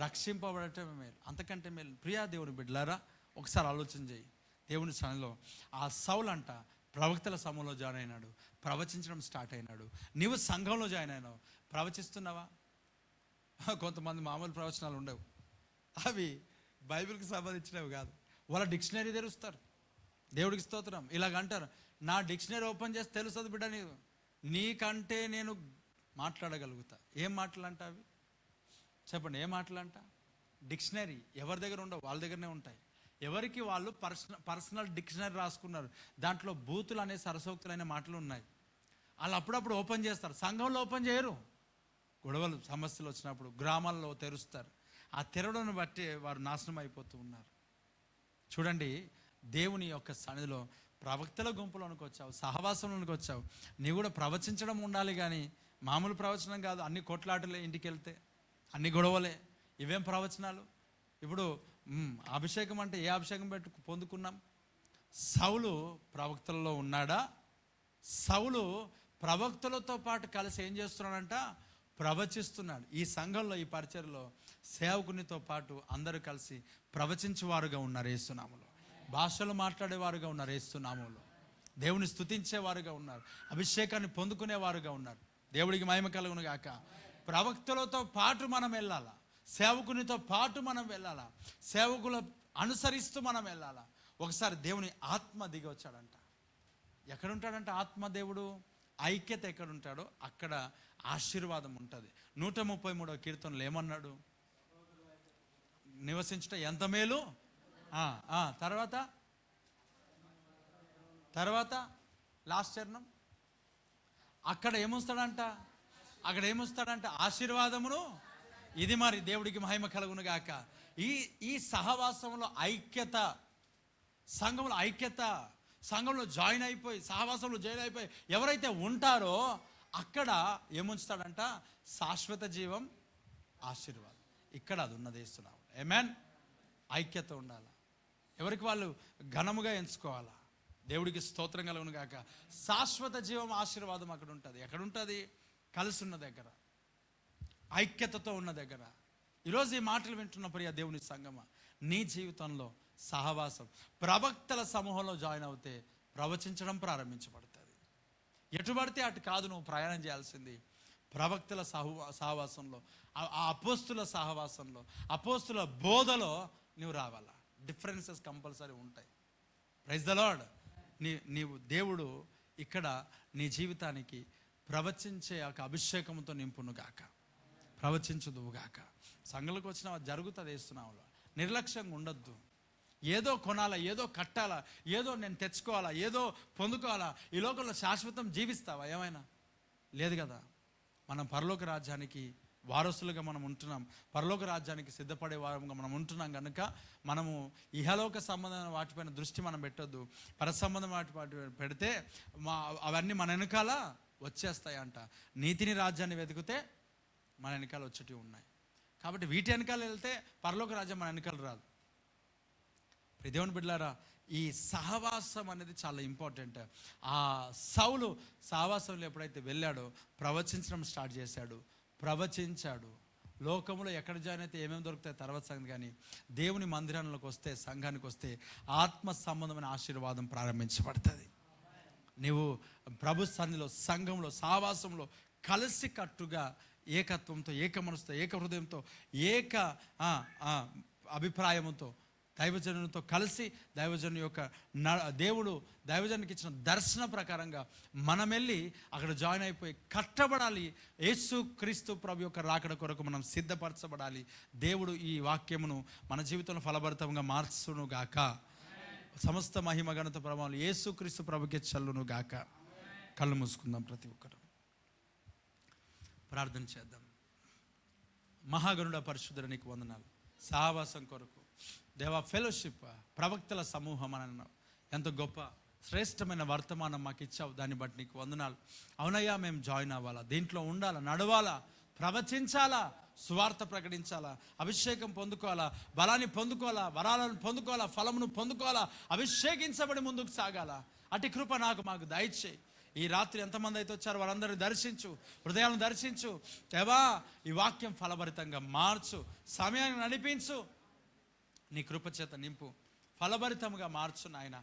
రక్షింపబడటమే మేలు, అంతకంటే మేలు. ప్రియా దేవుని బిడ్డలారా, ఒకసారి ఆలోచన చేయి. దేవుని సన్నిధిలో ఆ సౌలు అంట ప్రవక్తల సమూహంలో జాయిన్ అయినాడు, ప్రవచించడం స్టార్ట్ అయినాడు. నీవు సంఘంలో జాయిన్ అయినావు, ప్రవచిస్తున్నావా? కొంతమంది మామూలు ప్రవచనాలు ఉండవు, అవి బైబిల్కి సంబంధించినవి కాదు. వాళ్ళ డిక్షనరీ తెరుస్తారు. దేవుడికి స్తోత్రం. ఇలాగంటారు, నా డిక్షనరీ ఓపెన్ చేసి తెలుస్తుంది బిడ్డ, నీకంటే నేను మాట్లాడగలుగుతా. ఏం మాటలంట అవి? చెప్పండి, ఏ మాటలంట? డిక్షనరీ ఎవరి దగ్గర ఉండవు, వాళ్ళ దగ్గరనే ఉంటాయి. ఎవరికి వాళ్ళు పర్సనల్ డిక్షనరీ రాసుకున్నారు. దాంట్లో బూతులు అనే సరసోక్తులైన మాటలు ఉన్నాయి. వాళ్ళు అప్పుడప్పుడు ఓపెన్ చేస్తారు, సంఘంలో ఓపెన్ చేయరు. గొడవలు సమస్యలు వచ్చినప్పుడు గ్రామాల్లో తెరుస్తారు. ఆ తెరవడం బట్టి వారు నాశనం అయిపోతూ ఉన్నారు. చూడండి, దేవుని యొక్క సన్నిధిలో ప్రవక్తల గుంపులోనికి వచ్చావు, సహవాసంలోనికి వచ్చావు. నీవు కూడా ప్రవచించడం ఉండాలి, కానీ మామూలు ప్రవచనం కాదు. అన్ని కొట్లాటలే, ఇంటికి వెళ్తే అన్ని గొడవలే. ఇవేం ప్రవచనాలు? ఇప్పుడు అభిషేకం అంటే ఏ అభిషేకం పొందుకున్నాం? సౌలు ప్రవక్తలలో ఉన్నాడా? సౌలు ప్రవక్తలతో పాటు కలిసి ఏం చేస్తున్నాడంట? ప్రవచిస్తున్నాడు. ఈ సంఘంలో, ఈ పరిచర్లో సేవకునితో పాటు అందరూ కలిసి ప్రవచించేవారుగా ఉన్నారు యేసునామములో. భాషలు మాట్లాడేవారుగా ఉన్నారు యేసునామములో. దేవుని స్తుతించేవారుగా ఉన్నారు, అభిషేకాన్ని పొందుకునేవారుగా ఉన్నారు. దేవుడికి మహిమ కలుగును గాక. ప్రవక్తలతో పాటు మనం వెళ్ళాలా, సేవకునితో పాటు మనం వెళ్ళాలా, సేవకుల అనుసరిస్తూ మనం వెళ్ళాలా. ఒకసారి దేవుని ఆత్మ దిగి వచ్చాడంట. ఎక్కడుంటాడంట ఆత్మ? దేవుడు ఐక్యత ఎక్కడుంటాడో అక్కడ ఆశీర్వాదం ఉంటుంది. 133వ కీర్తనలో ఏమన్నాడు? నివసించుట ఎంత మేలు. తర్వాత లాస్ట్ చరణం, అక్కడ ఏమొస్తాడంట? ఆశీర్వాదమును. ఇది మరి దేవుడికి మహిమ కలుగును గాక. ఈ సహవాసంలో ఐక్యత, సంఘంలో ఐక్యత, సంఘంలో జాయిన్ అయిపోయి, సహవాసంలో జాయిన్ అయిపోయి ఎవరైతే ఉంటారో అక్కడ ఏముంచుతాడంట? శాశ్వత జీవం, ఆశీర్వాదం. ఇక్కడ అది ఉన్నది ఇస్తున్నావు. ఆమేన్. ఐక్యత ఉండాలి. ఎవరికి వాళ్ళు ఘనముగా ఎంచుకోవాలా. దేవుడికి స్తోత్రం కలుగును గాక. శాశ్వత జీవం ఆశీర్వాదం అక్కడ ఉంటుంది. ఎక్కడ ఉంటుంది? కలిసి ఉన్న దగ్గర, ఐక్యతతో ఉన్న దగ్గర. ఈరోజు ఈ మాటలు వింటున్న ప్రియ దేవుని సంగమా, నీ జీవితంలో సహవాసం, ప్రవక్తల సమూహంలో జాయిన్ అవుతే ప్రవచించడం ప్రారంభించబడుతుంది. ఎటు పడితే అటు కాదు నువ్వు ప్రయాణం చేయాల్సింది. ప్రవక్తల సహవాసంలో, ఆ అపోస్తుల సహవాసంలో, అపోస్తుల బోధలో నువ్వు రావాలా. డిఫరెన్సెస్ కంపల్సరీ ఉంటాయి. Praise the Lord. నీవు దేవుడు ఇక్కడ నీ జీవితానికి ప్రవచించే ఒక అభిషేకంతో నింపునుగాక, ప్రవచించుదువుగాక. సంఘాలకు వచ్చిన జరుగుతుంది. వేస్తున్నావు, నిర్లక్ష్యంగా ఉండొద్దు. ఏదో కొనాలా, ఏదో కట్టాలా, ఏదో నేను తెచ్చుకోవాలా, ఏదో పొందుకోవాలా. ఈ లోకంలో శాశ్వతం జీవిస్తావా? ఏమైనా లేదు కదా. మనం పరలోక రాజ్యానికి వారసులుగా మనం ఉంటున్నాం. పరలోక రాజ్యానికి సిద్ధపడే వారంగా మనం ఉంటున్నాం కనుక మనము ఇహలోక సంబంధమైన వాటిపైన దృష్టి మనం పెట్టొద్దు. పర సంబంధం వాటి పెడితే అవన్నీ మన వెనకాల వచ్చేస్తాయి అంట. నీతిని రాజ్యాన్ని వెతికితే మన వెనకాల వచ్చేటివి ఉన్నాయి. కాబట్టి వీటి వెనకాల వెళ్తే పరలోక రాజ్యం మన వెనకాల రాదు. దేవుని బిడ్డలారా, ఈ సహవాసం అనేది చాలా ఇంపార్టెంట్. ఆ సౌలు సహవాసంలో ఎప్పుడైతే వెళ్ళాడో ప్రవచించడం స్టార్ట్ చేశాడు, ప్రవచించాడు. లోకంలో ఎక్కడ జాయిన్ అయితే ఏమేమి దొరుకుతాయి తర్వాత సంగతి, కానీ దేవుని మందిరానికి వస్తే, సంఘానికి వస్తే ఆత్మ సంబంధమైన ఆశీర్వాదం ప్రారంభించబడుతుంది. నీవు ప్రభు సన్నిధిలో, సంఘంలో, సహవాసంలో కలిసి కట్టుగా ఏకత్వంతో, ఏక మనసుతో, ఏక హృదయంతో, ఏక అభిప్రాయంతో దైవజనునితో కలిసి దైవజను యొక్క దేవుడు దైవజనునికి ఇచ్చిన దర్శన ప్రకారంగా మనం వెళ్ళి అక్కడ జాయిన్ అయిపోయి కట్టబడాలి. యేసు క్రీస్తు ప్రభు యొక్క రాకడ కొరకు మనం సిద్ధపరచబడాలి. దేవుడు ఈ వాక్యమును మన జీవితంలో ఫలభరితంగా మార్చును గాక. సమస్త మహిమ ఘనత ప్రభావం యేసు క్రీస్తు ప్రభుకే చల్లును గాక. కళ్ళు మూసుకుందాం ప్రతి ఒక్కరు, ప్రార్థన చేద్దాం. మహాగణుడ పరిశుద్ధుడ నీకు వందనాలు. సహవాసం కొరకు దేవా, ఫెలోషిప్, ప్రవక్తల సమూహం అని అన్నావు. ఎంత గొప్ప శ్రేష్టమైన వర్తమానం మాకు ఇచ్చావు. దాన్ని బట్టి నీకు వందనాలు. అవునయ్యా, మేము జాయిన్ అవ్వాలా, దీంట్లో ఉండాలా, నడవాలా, ప్రవచించాలా, సువార్త ప్రకటించాలా, అభిషేకం పొందుకోవాలా, బలాన్ని పొందుకోవాలా, వరాలను పొందుకోవాలా, ఫలమును పొందుకోవాలా, అభిషేకించబడి ముందుకు సాగాల. అటు కృప మాకు దయచేయి. ఈ రాత్రి ఎంతమంది అయితే వచ్చారో వారందరినీ దర్శించు, హృదయాలను దర్శించు దేవా. ఈ వాక్యం ఫలభరితంగా మార్చు, సమయాన్ని నడిపించు, నీ కృపచేత నింపు, ఫలభరితంగా మార్చు నాయన.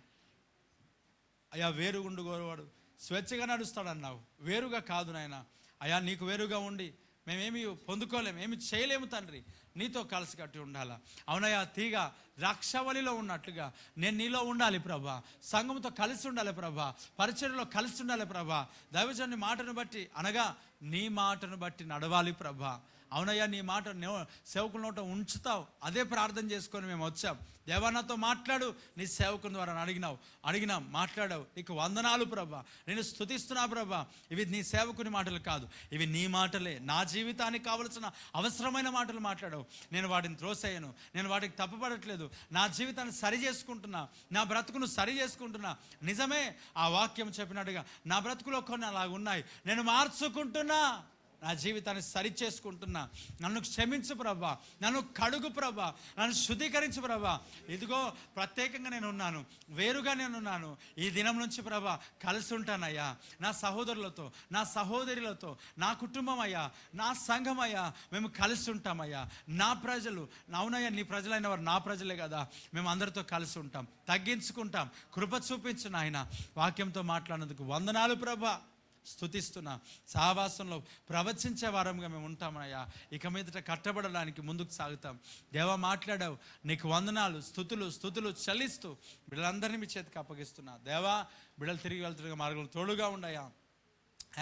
అయ్యా, వేరుగుండు గోరువాడు స్వేచ్ఛగా నడుస్తాడన్నావు. వేరుగా కాదు నాయన. అయ్యా, నీకు వేరుగా ఉండి మేమేమి పొందుకోలేము, ఏమి చేయలేము తండ్రి. నీతో కలిసి కట్టి ఉండాలా. అవునయ్యా, తీగ ద్రాక్షవల్లిలో ఉన్నట్లుగా నేను నీలో ఉండాలి ప్రభా. సంఘంతో కలిసి ఉండాలి ప్రభా. పరిచర్యలో కలిసి ఉండాలి ప్రభా. దైవజనుని మాటను బట్టి, అనగా నీ మాటను బట్టి నడవాలి ప్రభా. అవునయ్యా, నీ మాట సేవకుల నోట ఉంచుతావు. అదే ప్రార్థన చేసుకొని మేము వచ్చాం. దేవా, నాతో మాట్లాడు, నీ సేవకుని ద్వారా అడిగినాం, మాట్లాడావు. నీకు వందనాలు ప్రభా. నేను స్తుతిస్తున్నా ప్రభా. ఇవి నీ సేవకుని మాటలు కాదు, ఇవి నీ మాటలే. నా జీవితానికి కావలసిన అవసరమైన మాటలు మాట్లాడావు. నేను వాటిని త్రోసేయను, నేను వాటికి తప్పుపడట్లేదు. నా జీవితాన్ని సరి చేసుకుంటున్నా, నా బ్రతుకును సరి చేసుకుంటున్నా. నిజమే, ఆ వాక్యం చెప్పినట్టుగా నా బ్రతుకులో కొన్ని అలాగ ఉన్నాయి. నేను మార్చుకుంటున్నా, నా జీవితాన్ని సరి చేసుకుంటున్నా. నన్ను క్షమించు ప్రభా, నన్ను కడుగు ప్రభా, నన్ను శుద్ధీకరించు ప్రభా. ఇదిగో ప్రత్యేకంగా నేను ఉన్నాను, వేరుగా నేను ఉన్నాను. ఈ దినం నుంచి ప్రభా కలిసి ఉంటానయ్యా. నా సహోదరులతో, నా సహోదరులతో, నా కుటుంబం అయ్యా, నా సంఘం అయ్యా, మేము కలిసి ఉంటామయ్యా. నా ప్రజలు, అవునయ్యా, నీ ప్రజలైన వారు నా ప్రజలే కదా. మేము అందరితో కలిసి ఉంటాం, తగ్గించుకుంటాం. కృప చూపించు నాయన. వాక్యంతో మాట్లాడినందుకు వందనాలు ప్రభా. స్తుతిస్తున్నా. సహవాసంలో ప్రవచించే వారంగా మేము ఉంటామయ్యా. ఇక మీదట కట్టబడడానికి ముందుకు సాగుతాం. దేవా, మాట్లాడావు, నీకు వందనాలు. స్తుతులు చెల్లిస్తూ బిడ్డలందరినీ మీ చేతికి అప్పగిస్తున్నా. దేవా, బిడ్డలు తిరిగి వెళ్తున్న మార్గంలో తోడుగా ఉండయా.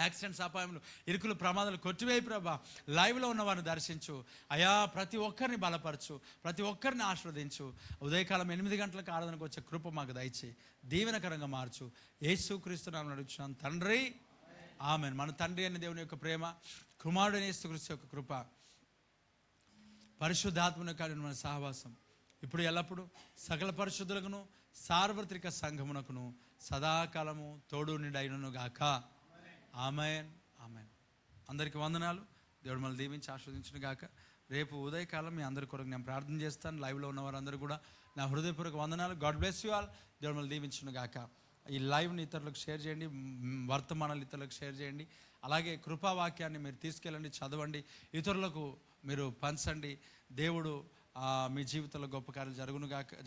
యాక్సిడెంట్స్, అపాయములు, ఇరుకులు, ప్రమాదాలు కొట్టివేయి ప్రభా. లైవ్లో ఉన్న వారిని దర్శించు అయా. ప్రతి ఒక్కరిని బలపరచు, ప్రతి ఒక్కరిని ఆశీర్వదించు. ఉదయకాలం 8 గంటలకు ఆరాధనకు వచ్చే కృప మాకు దయచేయి, దీవెనకరంగా మార్చు. యేసుక్రీస్తు నామమున అడుగుచున్నాను తండ్రి, ఆమేన్. మన తండ్రి అయిన దేవుని యొక్క ప్రేమ, కుమారుడైన యేసుక్రీస్తు యొక్క కృప, పరిశుద్ధాత్మను కలిగిన మన సహవాసం ఇప్పుడు ఎల్లప్పుడు సకల పరిశుద్ధులకును సార్వత్రిక సంఘమునకును సదాకాలము తోడు నిండైనను గాక. ఆమేన్, ఆమేన్. అందరికీ వందనాలు. దేవుడు మనల్ని దీవించి ఆస్వాదించును గాక. రేపు ఉదయకాలం మీ అందరి కొరకు నేను ప్రార్థన చేస్తాను. లైవ్లో ఉన్న వారందరూ కూడా నా హృదయపూర్వక వందనాలు. God bless you all. దేవుడు మిమ్మల్ని దీవించును గాక. ఈ లైవ్ని ఇతరులకు షేర్ చేయండి, వర్తమానాలు ఇతరులకు షేర్ చేయండి. అలాగే కృపావాక్యాన్ని మీరు తీసుకెళ్ళండి, చదవండి, ఇతరులకు మీరు పంచండి. దేవుడు మీ జీవితంలో గొప్ప కార్యాలు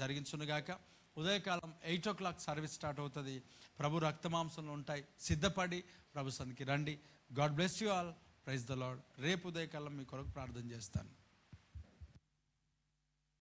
జరిగించునుగాక. ఉదయకాలం 8 o'clock సర్వీస్ స్టార్ట్ అవుతుంది. ప్రభు రక్తమాంసంలో ఉంటాయి. సిద్ధపడి ప్రభు సన్నిధికి రండి. God bless you all. Praise the Lord. రేపు ఉదయకాలం మీ కొరకు ప్రార్థన చేస్తాను.